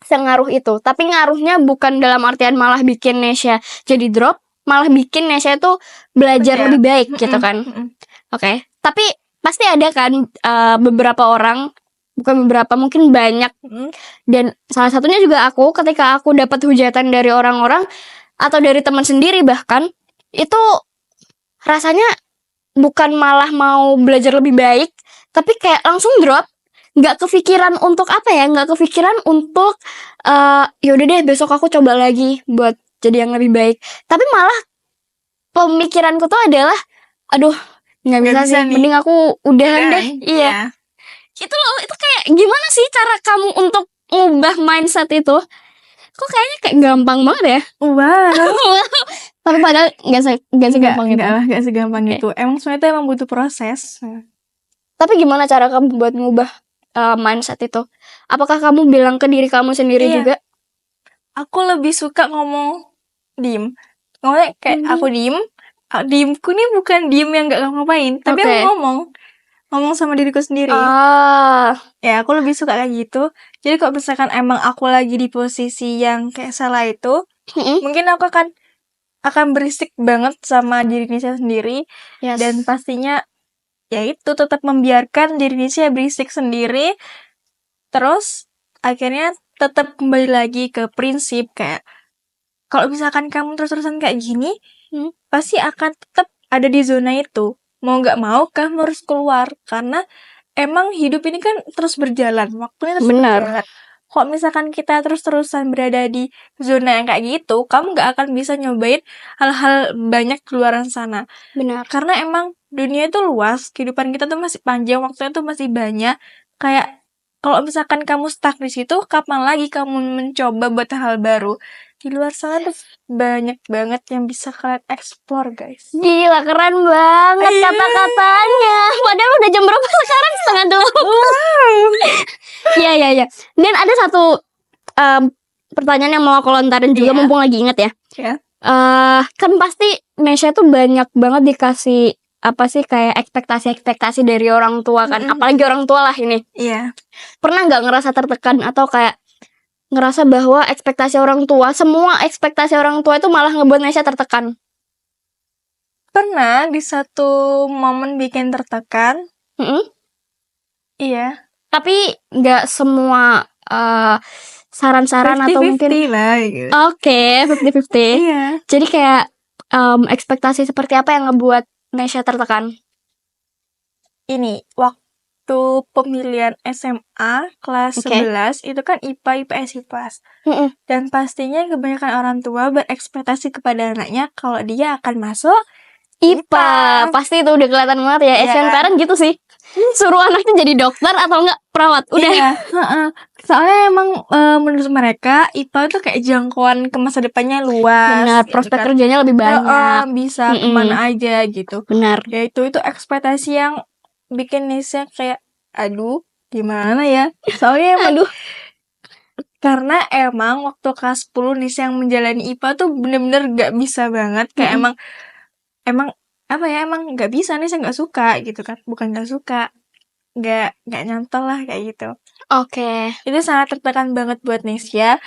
Speaker 1: sengaruh itu. Tapi ngaruhnya bukan dalam artian malah bikin Nesya jadi drop, malah bikin Nesya itu belajar lebih baik gitu kan. Oke. Tapi pasti ada kan beberapa orang, bukan beberapa, mungkin banyak. Dan salah satunya juga aku, ketika aku dapat hujatan dari orang-orang atau dari teman sendiri bahkan, itu rasanya bukan malah mau belajar lebih baik, tapi kayak langsung drop. Nggak kepikiran untuk apa ya, nggak kepikiran untuk yaudah deh besok aku coba lagi buat jadi yang lebih baik. Tapi malah pemikiranku tuh adalah aduh nggak bisa sih, mending aku udahan deh. Iya. Itu loh, itu kayak gimana sih cara kamu untuk ngubah mindset itu? Kok kayaknya kayak gampang banget ya? Tapi padahal nggak segampang itu.
Speaker 2: Nggak segampang itu. Emang sebenarnya itu emang butuh proses.
Speaker 1: Tapi gimana cara kamu buat ngubah mindset itu? Apakah kamu bilang ke diri kamu sendiri juga?
Speaker 2: Aku lebih suka ngomong diem. Ngomongnya kayak aku diem. Diemku nih bukan diem yang nggak ngapain, tapi aku ngomong sama diriku sendiri. Ya aku lebih suka kayak gitu. Jadi kalau misalkan emang aku lagi di posisi yang kayak salah itu, mungkin aku akan berisik banget sama diri Nisha sendiri. Dan pastinya ya itu tetap membiarkan diri Nisha berisik sendiri. Terus akhirnya tetap kembali lagi ke prinsip kayak kalau misalkan kamu terus-terusan kayak gini, pasti akan tetap ada di zona itu. Mau nggak mau kamu harus keluar karena emang hidup ini kan terus berjalan, waktunya terus berjalan. Kalau misalkan kita terus-terusan berada di zona yang kayak gitu, kamu nggak akan bisa nyobain hal-hal banyak di luar sana.
Speaker 1: Benar.
Speaker 2: Karena emang dunia itu luas, kehidupan kita tuh masih panjang, waktunya tuh masih banyak. Kayak kalau misalkan kamu stuck di situ, kapan lagi kamu mencoba buat hal baru? Di luar sana tuh banyak banget yang bisa kalian explore, guys.
Speaker 1: Gila, keren banget kata-katanya. Padahal udah jam berapa sekarang? 7:30. Iya. Dan ada satu pertanyaan yang mau aku lontarin juga, mumpung lagi inget ya. Kan pasti Nesya tuh banyak banget dikasih apa sih kayak ekspektasi dari orang tua kan, apalagi orang tua lah ini. Pernah nggak ngerasa tertekan atau kayak ngerasa bahwa ekspektasi orang tua, semua ekspektasi orang tua itu malah ngebuat Nesya tertekan?
Speaker 2: Pernah di satu momen bikin tertekan. Iya.
Speaker 1: Tapi nggak semua saran-saran atau mungkin
Speaker 2: lah, gitu.
Speaker 1: Oke, 50-50.
Speaker 2: Iya.
Speaker 1: Jadi kayak ekspektasi seperti apa yang ngebuat Nesya tertekan?
Speaker 2: Ini waktu waktu pemilihan SMA kelas 11 itu kan IPA, IPS, IPAS. Dan pastinya kebanyakan orang tua berekspektasi kepada anaknya kalau dia akan masuk
Speaker 1: IPA. Pasti itu udah kelihatan banget ya. Asian parent gitu sih. Suruh anaknya jadi dokter atau enggak perawat. Udah.
Speaker 2: Iya, soalnya emang menurut mereka IPA itu kayak jangkauan ke masa depannya luas.
Speaker 1: Benar, prospek kerjanya lebih banyak.
Speaker 2: Bisa kemana aja gitu.
Speaker 1: Benar.
Speaker 2: Ya itu ekspektasi yang bikin Nisha kayak aduh gimana ya. Soalnya emang karena emang waktu kelas 10 Nisha yang menjalani IPA tuh bener-bener gak bisa banget. Kayak emang apa ya, emang gak bisa, Nisha gak suka gitu kan. Bukan gak suka, gak nyantol lah kayak gitu.
Speaker 1: Oke.
Speaker 2: Itu sangat tertekan banget buat Nisha.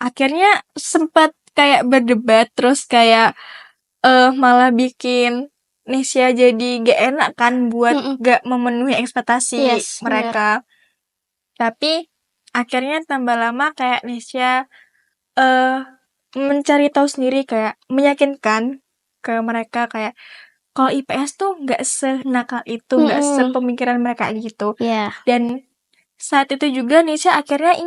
Speaker 2: Akhirnya sempat kayak berdebat, terus kayak malah bikin Nisha jadi gak enak kan buat gak memenuhi ekspektasi mereka. Tapi akhirnya tambah lama kayak Nisha mencari tahu sendiri, kayak meyakinkan ke mereka kayak kalau IPS tuh gak senakal itu, gak sepemikiran mereka gitu. Dan saat itu juga Nisha akhirnya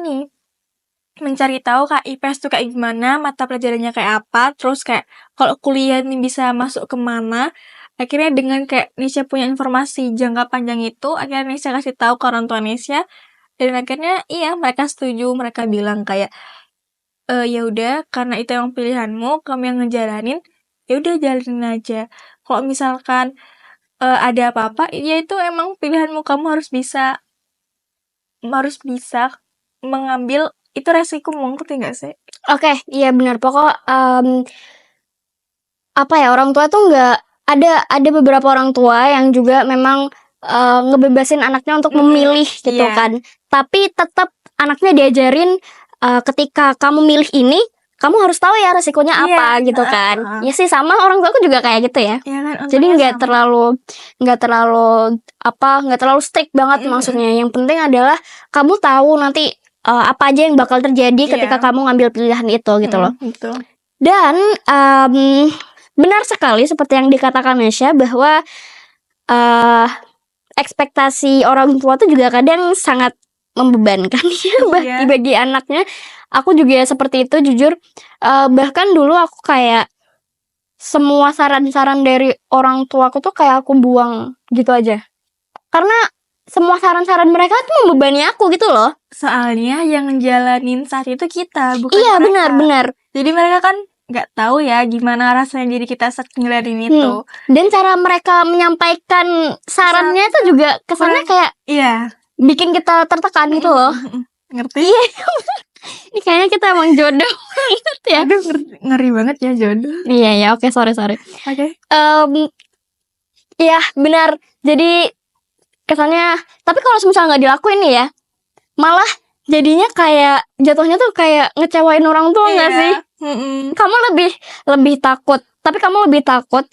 Speaker 2: mencari tahu kak IPS tuh kayak gimana, mata pelajarannya kayak apa, terus kayak kalau kuliah nih bisa masuk kemana. Akhirnya dengan kayak Nisha punya informasi jangka panjang itu, akhirnya Nisha kasih tahu ke orang tua Nisha, dan akhirnya mereka setuju. Mereka bilang kayak ya udah, karena itu emang pilihanmu, kamu yang ngejalanin, ya udah jalanin aja. Kalau misalkan ada apa-apa, ya itu emang pilihanmu, kamu harus bisa mengambil itu resiko, ngerti gak sih?
Speaker 1: Oke, iya benar. Pokok apa ya, orang tua tuh nggak ada beberapa orang tua yang juga memang ngebebasin anaknya untuk memilih gitu kan. Tapi tetap anaknya diajarin ketika kamu milih ini, kamu harus tahu ya resikonya apa gitu kan. Ya sih, sama orang tua aku juga kayak gitu ya.
Speaker 2: Kan,
Speaker 1: jadi nggak terlalu strict banget maksudnya. Yang penting adalah kamu tahu nanti apa aja yang bakal terjadi ketika kamu ngambil pilihan itu gitu loh. Dan benar sekali seperti yang dikatakan Nisha bahwa ekspektasi orang tua tuh juga kadang sangat membebankan ya bagi anaknya. Aku juga seperti itu jujur. Bahkan dulu aku kayak semua saran-saran dari orang tua aku tuh kayak aku buang gitu aja. Karena semua saran-saran mereka tuh membebani aku gitu loh.
Speaker 2: Soalnya yang ngejalanin saat itu kita, bukan mereka.
Speaker 1: Iya, benar.
Speaker 2: Jadi mereka kan nggak tahu ya gimana rasanya jadi kita saat ngejalanin itu.
Speaker 1: Dan cara mereka menyampaikan sarannya itu juga kesannya kayak bikin kita tertekan gitu loh.
Speaker 2: Ngerti?
Speaker 1: Iya. Ini kayaknya kita emang jodoh banget ya.
Speaker 2: Aduh, ngeri banget ya jodoh.
Speaker 1: Iya, oke, sorry.
Speaker 2: Oke.
Speaker 1: Iya, benar. Jadi kesannya, tapi kalau misalnya nggak dilakuin nih ya, malah jadinya kayak jatuhnya tuh kayak ngecewain orang tua nggak sih? Kamu lebih takut, tapi kamu lebih takut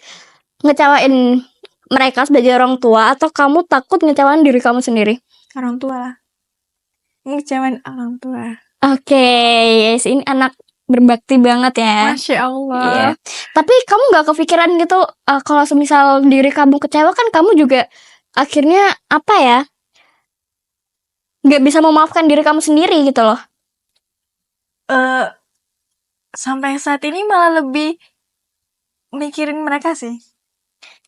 Speaker 1: ngecewain mereka sebagai orang tua, atau kamu takut ngecewain diri kamu sendiri?
Speaker 2: Orang tua lah. Ngecewain orang tua.
Speaker 1: Oke, ini anak berbakti banget ya.
Speaker 2: Masya Allah.
Speaker 1: Iya. Tapi kamu nggak kepikiran gitu kalau semisal diri kamu kecewa, kan kamu juga akhirnya apa ya, nggak bisa memaafkan diri kamu sendiri gitu loh.
Speaker 2: Sampai saat ini malah lebih mikirin mereka sih.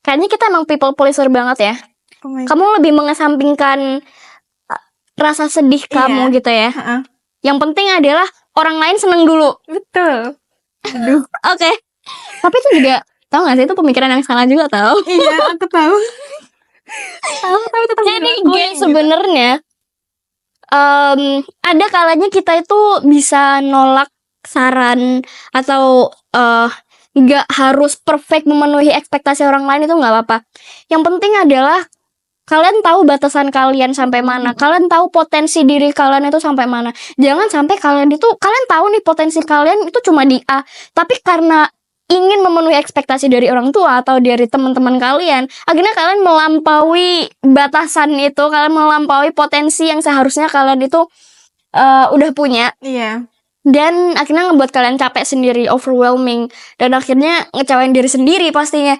Speaker 1: Kayaknya kita emang people pleaser banget ya. Kamu lebih mengesampingkan rasa sedih kamu gitu ya. Yang penting adalah orang lain seneng dulu.
Speaker 2: Betul. Aduh.
Speaker 1: Oke. Tapi itu juga, tahu nggak sih, itu pemikiran yang salah juga tahu.
Speaker 2: Iya, aku tahu. Tapi tetap
Speaker 1: jadi guys, sebenarnya ada kalanya kita itu bisa nolak saran atau nggak harus perfect memenuhi ekspektasi orang lain, itu nggak apa-apa. Yang penting adalah kalian tahu batasan kalian sampai mana, kalian tahu potensi diri kalian itu sampai mana. Jangan sampai kalian tahu nih potensi kalian itu cuma di A, tapi karena ingin memenuhi ekspektasi dari orang tua atau dari teman-teman kalian, akhirnya kalian melampaui batasan itu, kalian melampaui potensi yang seharusnya kalian itu udah punya.
Speaker 2: Iya.
Speaker 1: Dan akhirnya ngebuat kalian capek sendiri, overwhelming, dan akhirnya ngecewain diri sendiri pastinya.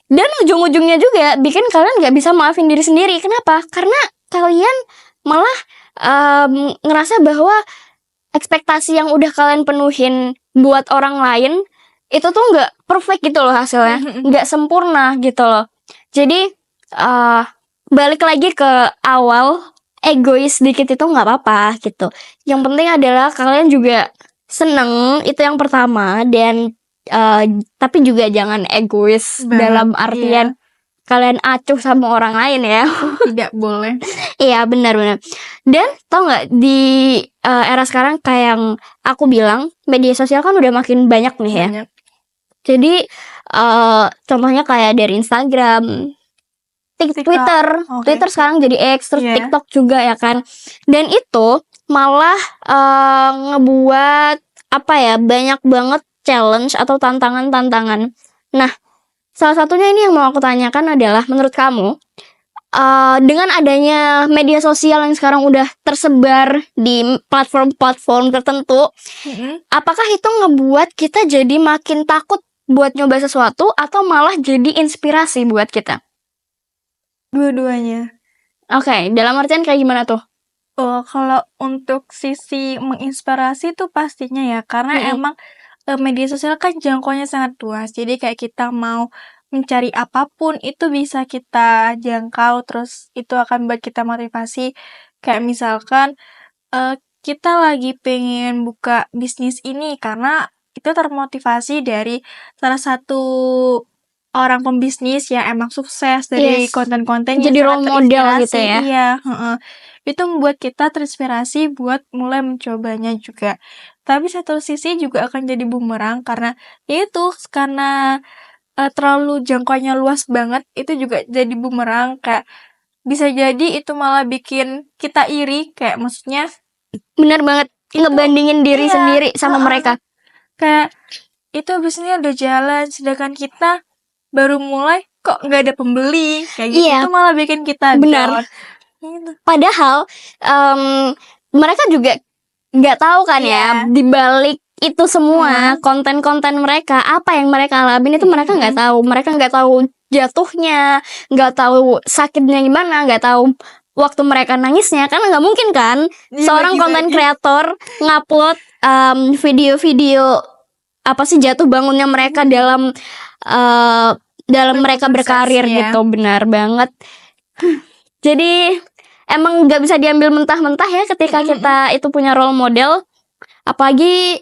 Speaker 1: Dan ujung-ujungnya juga bikin kalian gak bisa maafin diri sendiri. Kenapa? Karena kalian malah ngerasa bahwa ekspektasi yang udah kalian penuhin buat orang lain itu tuh gak perfect gitu loh hasilnya. Gak sempurna gitu loh. Jadi balik lagi ke awal, egois sedikit itu gak apa-apa gitu. Yang penting adalah kalian juga seneng, itu yang pertama. Dan tapi juga jangan egois dalam artian kalian acuh sama orang lain ya.
Speaker 2: Tidak boleh.
Speaker 1: Iya, benar-benar. Dan tau nggak, di era sekarang kayak yang aku bilang, media sosial kan udah makin banyak nih ya. Jadi contohnya kayak dari Instagram, Twitter. Twitter sekarang jadi X, terus TikTok juga ya kan. Dan itu malah ngebuat apa ya, banyak banget challenge atau tantangan-tantangan. Nah, salah satunya ini yang mau aku tanyakan adalah, menurut kamu dengan adanya media sosial yang sekarang udah tersebar di platform-platform tertentu, apakah itu ngebuat kita jadi makin takut buat nyoba sesuatu atau malah jadi inspirasi buat kita?
Speaker 2: Dua-duanya.
Speaker 1: Oke, dalam artian kayak gimana tuh?
Speaker 2: Kalau untuk sisi menginspirasi tuh pastinya ya, karena emang media sosial kan jangkauannya sangat luas. Jadi kayak kita mau mencari apapun itu bisa kita jangkau, terus itu akan buat kita motivasi. Kayak misalkan kita lagi pengen buka bisnis ini karena itu termotivasi dari salah satu orang pembisnis yang emang sukses dari konten-kontennya,
Speaker 1: jadi role model gitu ya.
Speaker 2: Iya, itu membuat kita terinspirasi buat mulai mencobanya juga. Tapi satu sisi juga akan jadi bumerang karena itu karena terlalu jangkauannya luas banget, itu juga jadi bumerang. Kayak bisa jadi itu malah bikin kita iri, kayak maksudnya
Speaker 1: bener banget, ngebandingin diri sendiri sama mereka.
Speaker 2: Kayak itu bisnisnya udah jalan, sedangkan kita baru mulai kok nggak ada pembeli, kayak gitu. Itu malah bikin kita down.
Speaker 1: Padahal mereka juga nggak tahu kan ya, dibalik itu semua konten-konten mereka, apa yang mereka alamin itu mereka nggak tahu. Mereka nggak tahu jatuhnya, nggak tahu sakitnya gimana, nggak tahu waktu mereka nangisnya. Karena nggak mungkin kan seorang konten kreator ngupload video-video apa sih jatuh bangunnya mereka dalam mereka berkarir gitu. Benar banget. Jadi emang nggak bisa diambil mentah-mentah ya ketika kita itu punya role model. Apalagi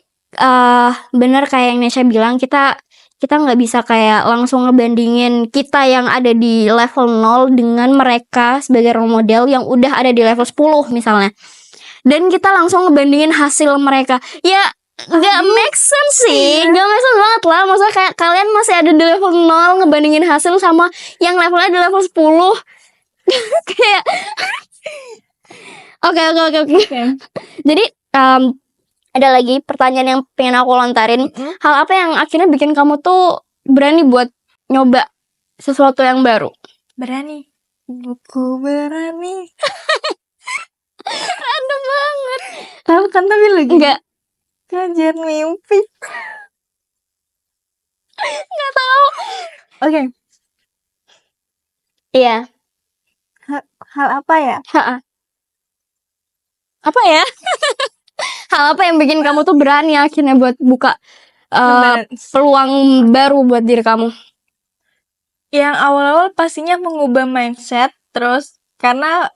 Speaker 1: bener kayak yang Nesha bilang, kita nggak bisa kayak langsung ngebandingin kita yang ada di level 0 dengan mereka sebagai role model yang udah ada di level 10 misalnya. Dan kita langsung ngebandingin hasil mereka. Ya gak make sense sih. Gak make sense banget lah. Maksudnya kayak kalian masih ada di level 0 ngebandingin hasil sama yang levelnya di level 10. Kayak Oke. Jadi ada lagi pertanyaan yang pengen aku lontarin. Hal apa yang akhirnya bikin kamu tuh berani buat nyoba sesuatu yang baru?
Speaker 2: Berani. Buku berani.
Speaker 1: Random banget.
Speaker 2: Tahu kan tapi lagi?
Speaker 1: Enggak.
Speaker 2: Kejar mimpi.
Speaker 1: Enggak tahu.
Speaker 2: Oke.
Speaker 1: Iya.
Speaker 2: Hal apa ya?
Speaker 1: Apa ya? Hal apa yang bikin kamu tuh berani akhirnya buat buka peluang baru buat diri kamu?
Speaker 2: Yang awal-awal pastinya mengubah mindset, terus karena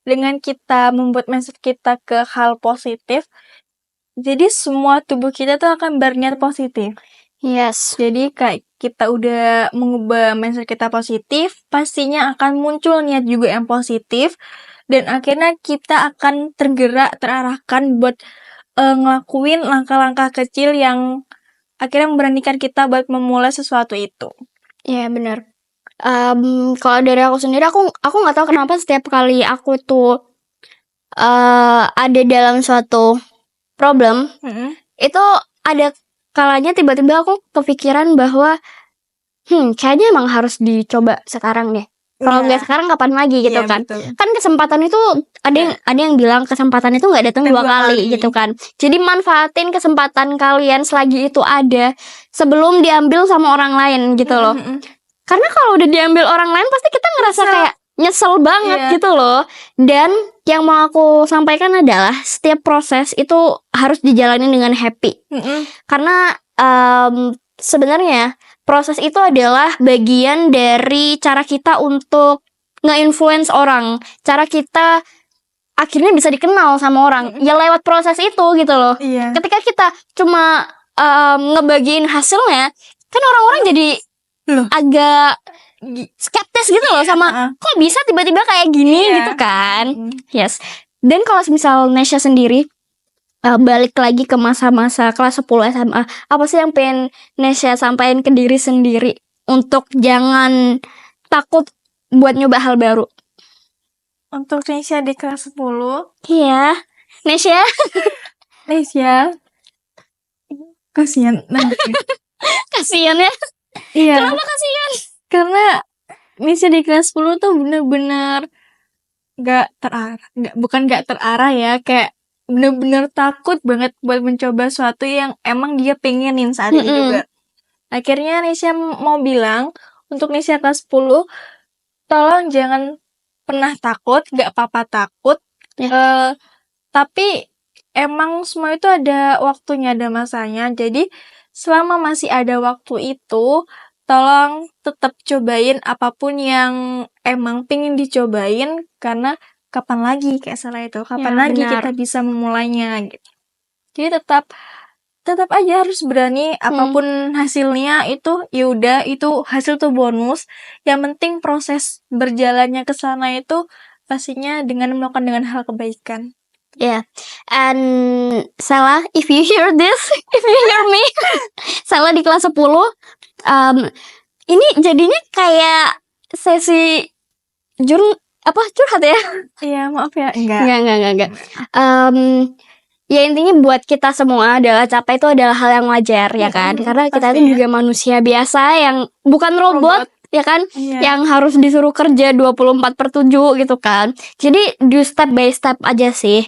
Speaker 2: dengan kita membuat mindset kita ke hal positif, jadi semua tubuh kita tuh akan berniat positif.
Speaker 1: Yes.
Speaker 2: Jadi kayak kita udah mengubah mindset kita positif, pastinya akan muncul niat juga yang positif, dan akhirnya kita akan tergerak, terarahkan buat ngelakuin langkah-langkah kecil yang akhirnya memberanikan kita buat memulai sesuatu itu.
Speaker 1: Iya benar. Kalau dari aku sendiri, aku nggak tahu kenapa setiap kali aku tuh ada dalam suatu problem, itu ada kalanya tiba-tiba aku kepikiran bahwa kayaknya emang harus dicoba sekarang deh. Kalau nggak sekarang kapan lagi gitu kan? Betul. Kan kesempatan itu ada yang bilang kesempatan itu nggak datang dua kali gitu kan. Jadi manfaatin kesempatan kalian selagi itu ada sebelum diambil sama orang lain gitu loh. Karena kalau udah diambil orang lain pasti kita ngerasa kayak nyesel banget gitu loh. Dan yang mau aku sampaikan adalah setiap proses itu harus dijalani dengan happy. Karena sebenarnya proses itu adalah bagian dari cara kita untuk nge-influence orang, cara kita akhirnya bisa dikenal sama orang ya lewat proses itu gitu loh. Ketika kita cuma ngebagiin hasilnya, kan orang-orang jadi agak skeptis gitu loh sama kok bisa tiba-tiba kayak gini gitu kan. Yes. Dan kalau misal Nesya sendiri balik lagi ke masa-masa kelas 10 SMA, apa sih yang pengen Nesya sampaikan ke diri sendiri untuk jangan takut buat nyoba hal baru?
Speaker 2: Untuk Nesya di kelas 10,
Speaker 1: iya, Nesya
Speaker 2: kasihan.
Speaker 1: kasihan ya.
Speaker 2: Iya.
Speaker 1: Kenapa kasihan?
Speaker 2: Karena Nesya di kelas 10 tuh bener-bener bukan gak terarah ya, kayak bener-bener takut banget buat mencoba sesuatu yang emang dia pengenin saat ini juga. Akhirnya Nesya mau bilang untuk Nesya kelas 10, tolong jangan pernah takut, gak apa-apa takut. Tapi emang semua itu ada waktunya, ada masanya. Jadi selama masih ada waktu itu, tolong tetap cobain apapun yang emang pengen dicobain, karena kapan lagi kayak salah itu, kapan lagi kita bisa memulainya gitu. Jadi tetap aja harus berani, apapun hasilnya itu yaudah, itu hasil tuh bonus. Yang penting proses berjalannya ke sana itu pastinya dengan melakukan dengan hal kebaikan.
Speaker 1: Yeah, and Sela, if you hear this, if you hear me, Sela di kelas 10, ini jadinya kayak sesi curhat ya?
Speaker 2: Iya, maaf ya, enggak.
Speaker 1: Ya intinya buat kita semua adalah capek itu adalah hal yang wajar ya kan, karena kita itu juga manusia biasa yang bukan robot. Ya kan, yang harus disuruh kerja 24/7 gitu kan. Jadi do step by step aja sih,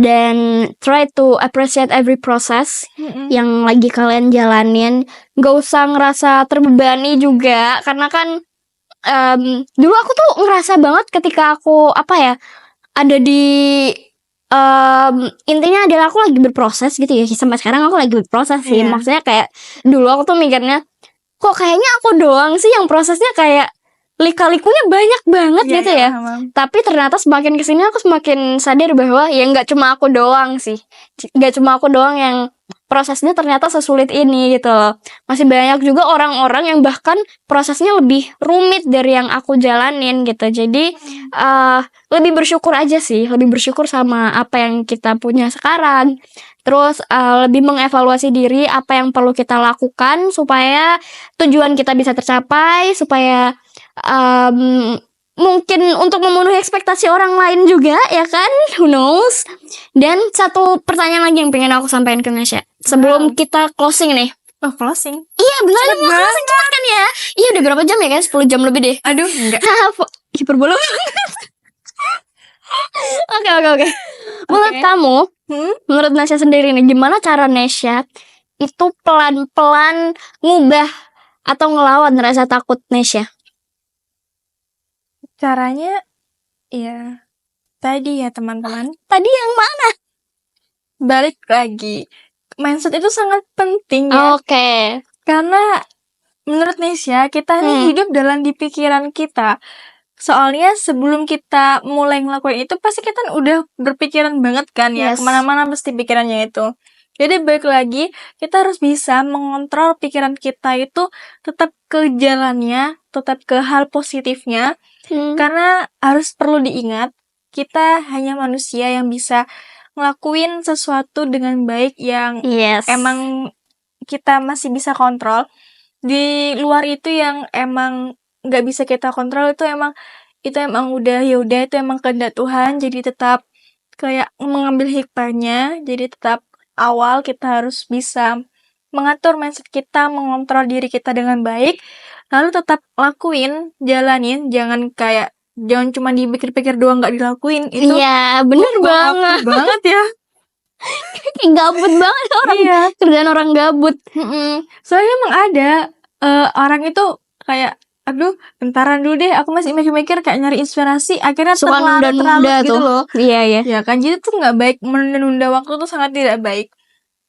Speaker 1: dan try to appreciate every process yang lagi kalian jalanin. Gak usah ngerasa terbebani juga, karena kan dulu aku tuh ngerasa banget ketika aku ada di intinya adalah aku lagi berproses gitu ya. Sampai sekarang aku lagi berproses sih. Maksudnya kayak dulu aku tuh mikirnya kok kayaknya aku doang sih yang prosesnya kayak lika-likunya banyak banget gitu ya. Tapi ternyata semakin kesini aku semakin sadar bahwa ya nggak cuma aku doang sih, nggak cuma aku doang yang prosesnya ternyata sesulit ini gitu loh. Masih banyak juga orang-orang yang bahkan prosesnya lebih rumit dari yang aku jalanin gitu. Jadi lebih bersyukur aja sih, lebih bersyukur sama apa yang kita punya sekarang. Terus lebih mengevaluasi diri apa yang perlu kita lakukan supaya tujuan kita bisa tercapai, supaya mungkin untuk memenuhi ekspektasi orang lain juga ya kan, who knows. Dan satu pertanyaan lagi yang pengen aku sampaikan ke Nesya sebelum kita closing nih.
Speaker 2: Closing?
Speaker 1: Iya benar, mau closing cepat kan ya. Iya udah berapa jam ya kan, 10 jam lebih deh.
Speaker 2: Aduh enggak.
Speaker 1: Hiperbola. Oke. Menurut kamu, menurut Nesya sendiri nih, gimana cara Nesya itu pelan-pelan ngubah atau ngelawan rasa takut Nesya?
Speaker 2: Caranya ya tadi ya teman-teman.
Speaker 1: Tadi yang mana?
Speaker 2: Balik lagi, mindset itu sangat penting ya.
Speaker 1: Oke.
Speaker 2: Karena menurut Nesya, kita nih hidup dalam di pikiran kita. Soalnya sebelum kita mulai ngelakuin itu pasti kita udah berpikiran banget kan ya. Kemana-mana pasti pikirannya itu. Jadi balik lagi, kita harus bisa mengontrol pikiran kita itu tetap ke jalannya, tetap ke hal positifnya. Karena harus perlu diingat, kita hanya manusia yang bisa ngelakuin sesuatu dengan baik yang emang kita masih bisa kontrol. Di luar itu yang emang nggak bisa kita kontrol itu emang udah itu emang kehendak Tuhan. Jadi tetap kayak mengambil hikmahnya. Jadi tetap awal kita harus bisa mengatur mindset kita, mengontrol diri kita dengan baik, lalu tetap lakuin, jalanin, jangan cuma dipikir-pikir doang nggak dilakuin. Itu
Speaker 1: bener
Speaker 2: banget ya.
Speaker 1: Kayak gabut banget orang. Kerjaan orang gabut.
Speaker 2: Soalnya emang ada orang itu kayak aduh bentaran dulu deh, aku masih mikir-mikir kayak nyari inspirasi, akhirnya
Speaker 1: Suka
Speaker 2: terlarut
Speaker 1: nunda-nunda
Speaker 2: gitu
Speaker 1: tuh.
Speaker 2: loh.
Speaker 1: Iya.
Speaker 2: Ya kan, jadi tuh nggak baik, menunda waktu tuh sangat tidak baik.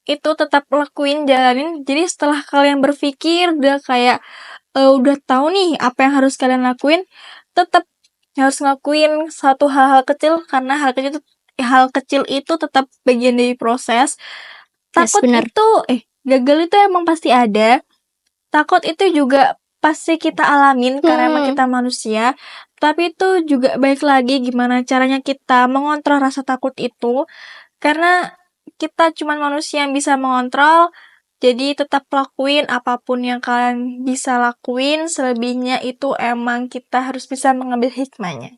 Speaker 2: Itu tetap lakuin, jalanin. Jadi setelah kalian berpikir udah kayak udah tahu nih apa yang harus kalian lakuin, tetap harus ngelakuin satu hal-hal kecil, karena hal kecil itu tetap bagian dari proses. Takut
Speaker 1: bener.
Speaker 2: itu gagal itu emang pasti ada. Takut itu juga pasti kita alamin karena emang kita manusia. Tapi itu juga baik lagi gimana caranya kita mengontrol rasa takut itu. Karena kita cuma manusia yang bisa mengontrol. Jadi tetap lakuin apapun yang kalian bisa lakuin. Selebihnya itu emang kita harus bisa mengambil hikmahnya.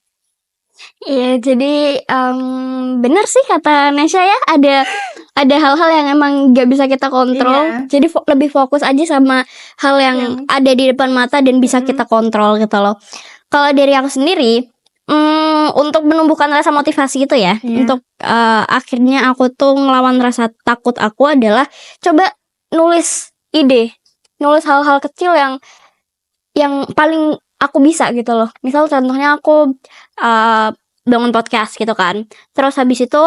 Speaker 1: Iya, jadi bener sih kata Nesha ya, ada hal-hal yang emang gak bisa kita kontrol.
Speaker 2: Iya.
Speaker 1: Jadi lebih fokus aja sama hal yang ada di depan mata dan bisa kita kontrol gitu loh. Kalau dari aku sendiri, untuk menumbuhkan rasa motivasi itu ya, untuk akhirnya aku tuh ngelawan rasa takut aku adalah coba nulis ide, nulis hal-hal kecil yang paling aku bisa gitu loh. Misal contohnya aku bangun podcast gitu kan. Terus habis itu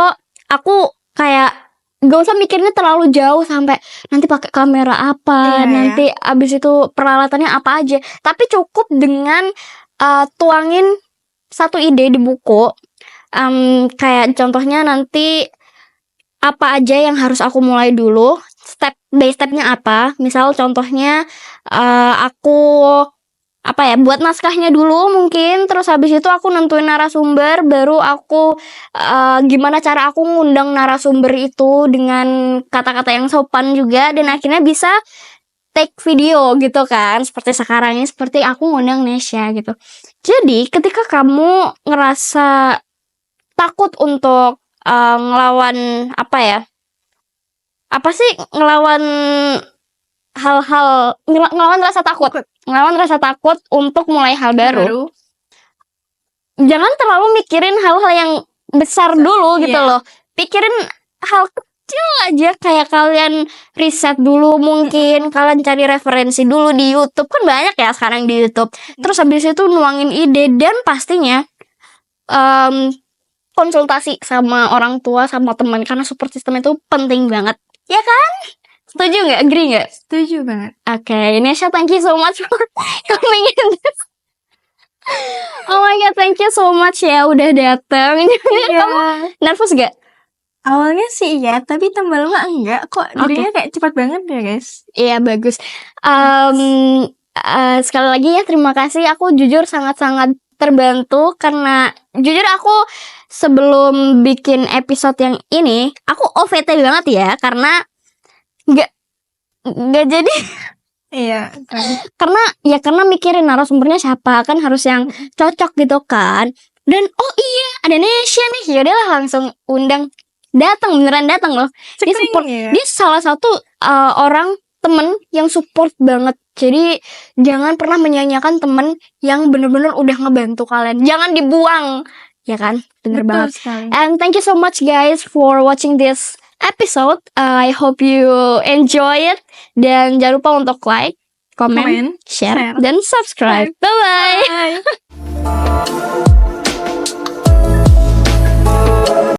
Speaker 1: aku kayak gak usah mikirnya terlalu jauh sampai nanti pakai kamera apa, nanti abis itu peralatannya apa aja. Tapi cukup dengan tuangin satu ide di buku. Kayak contohnya nanti apa aja yang harus aku mulai dulu, step by stepnya apa. Misal contohnya aku buat naskahnya dulu mungkin, terus habis itu aku nentuin narasumber, baru aku gimana cara aku ngundang narasumber itu dengan kata-kata yang sopan juga, dan akhirnya bisa take video gitu kan, seperti sekarang ini, seperti aku ngundang Nesha gitu. Jadi ketika kamu ngerasa takut untuk ngelawan ngelawan hal-hal, ngelawan rasa takut untuk mulai hal baru. Jangan terlalu mikirin hal-hal yang besar dulu gitu loh. Pikirin hal kecil aja, kayak kalian riset dulu, mungkin kalian cari referensi dulu di YouTube, kan banyak ya sekarang di YouTube. Terus habis itu nuangin ide, dan pastinya konsultasi sama orang tua, sama teman, karena support system itu penting banget, ya kan? Setuju nggak? Agree nggak?
Speaker 2: Setuju banget.
Speaker 1: Okay, Nesha, thank you so much for coming in this. Oh my god, thank you so much ya udah datang. Kamu nervous gak?
Speaker 2: Awalnya sih iya, tapi tambah lama enggak kok. Jadinya kayak cepat banget ya guys.
Speaker 1: Iya, bagus. Sekali lagi ya, terima kasih. Aku jujur sangat-sangat terbantu, karena jujur aku sebelum bikin episode yang ini aku OVT banget ya, karena nggak jadi.
Speaker 2: Iya.
Speaker 1: Karena mikirin narasumbernya siapa, kan harus yang cocok gitu kan. Dan oh iya, ada Nesha nih, yaudahlah langsung undang. Beneran datang loh. Dia support, dia salah satu orang temen yang support banget. Jadi jangan pernah menyanyiakan temen yang bener-bener udah ngebantu kalian. Jangan dibuang, ya kan? Bener banget.
Speaker 2: Sekali.
Speaker 1: And thank you so much guys for watching this episode. I hope you enjoy it. Dan jangan lupa untuk like, comment, share, dan subscribe. Bye-bye.
Speaker 2: Bye.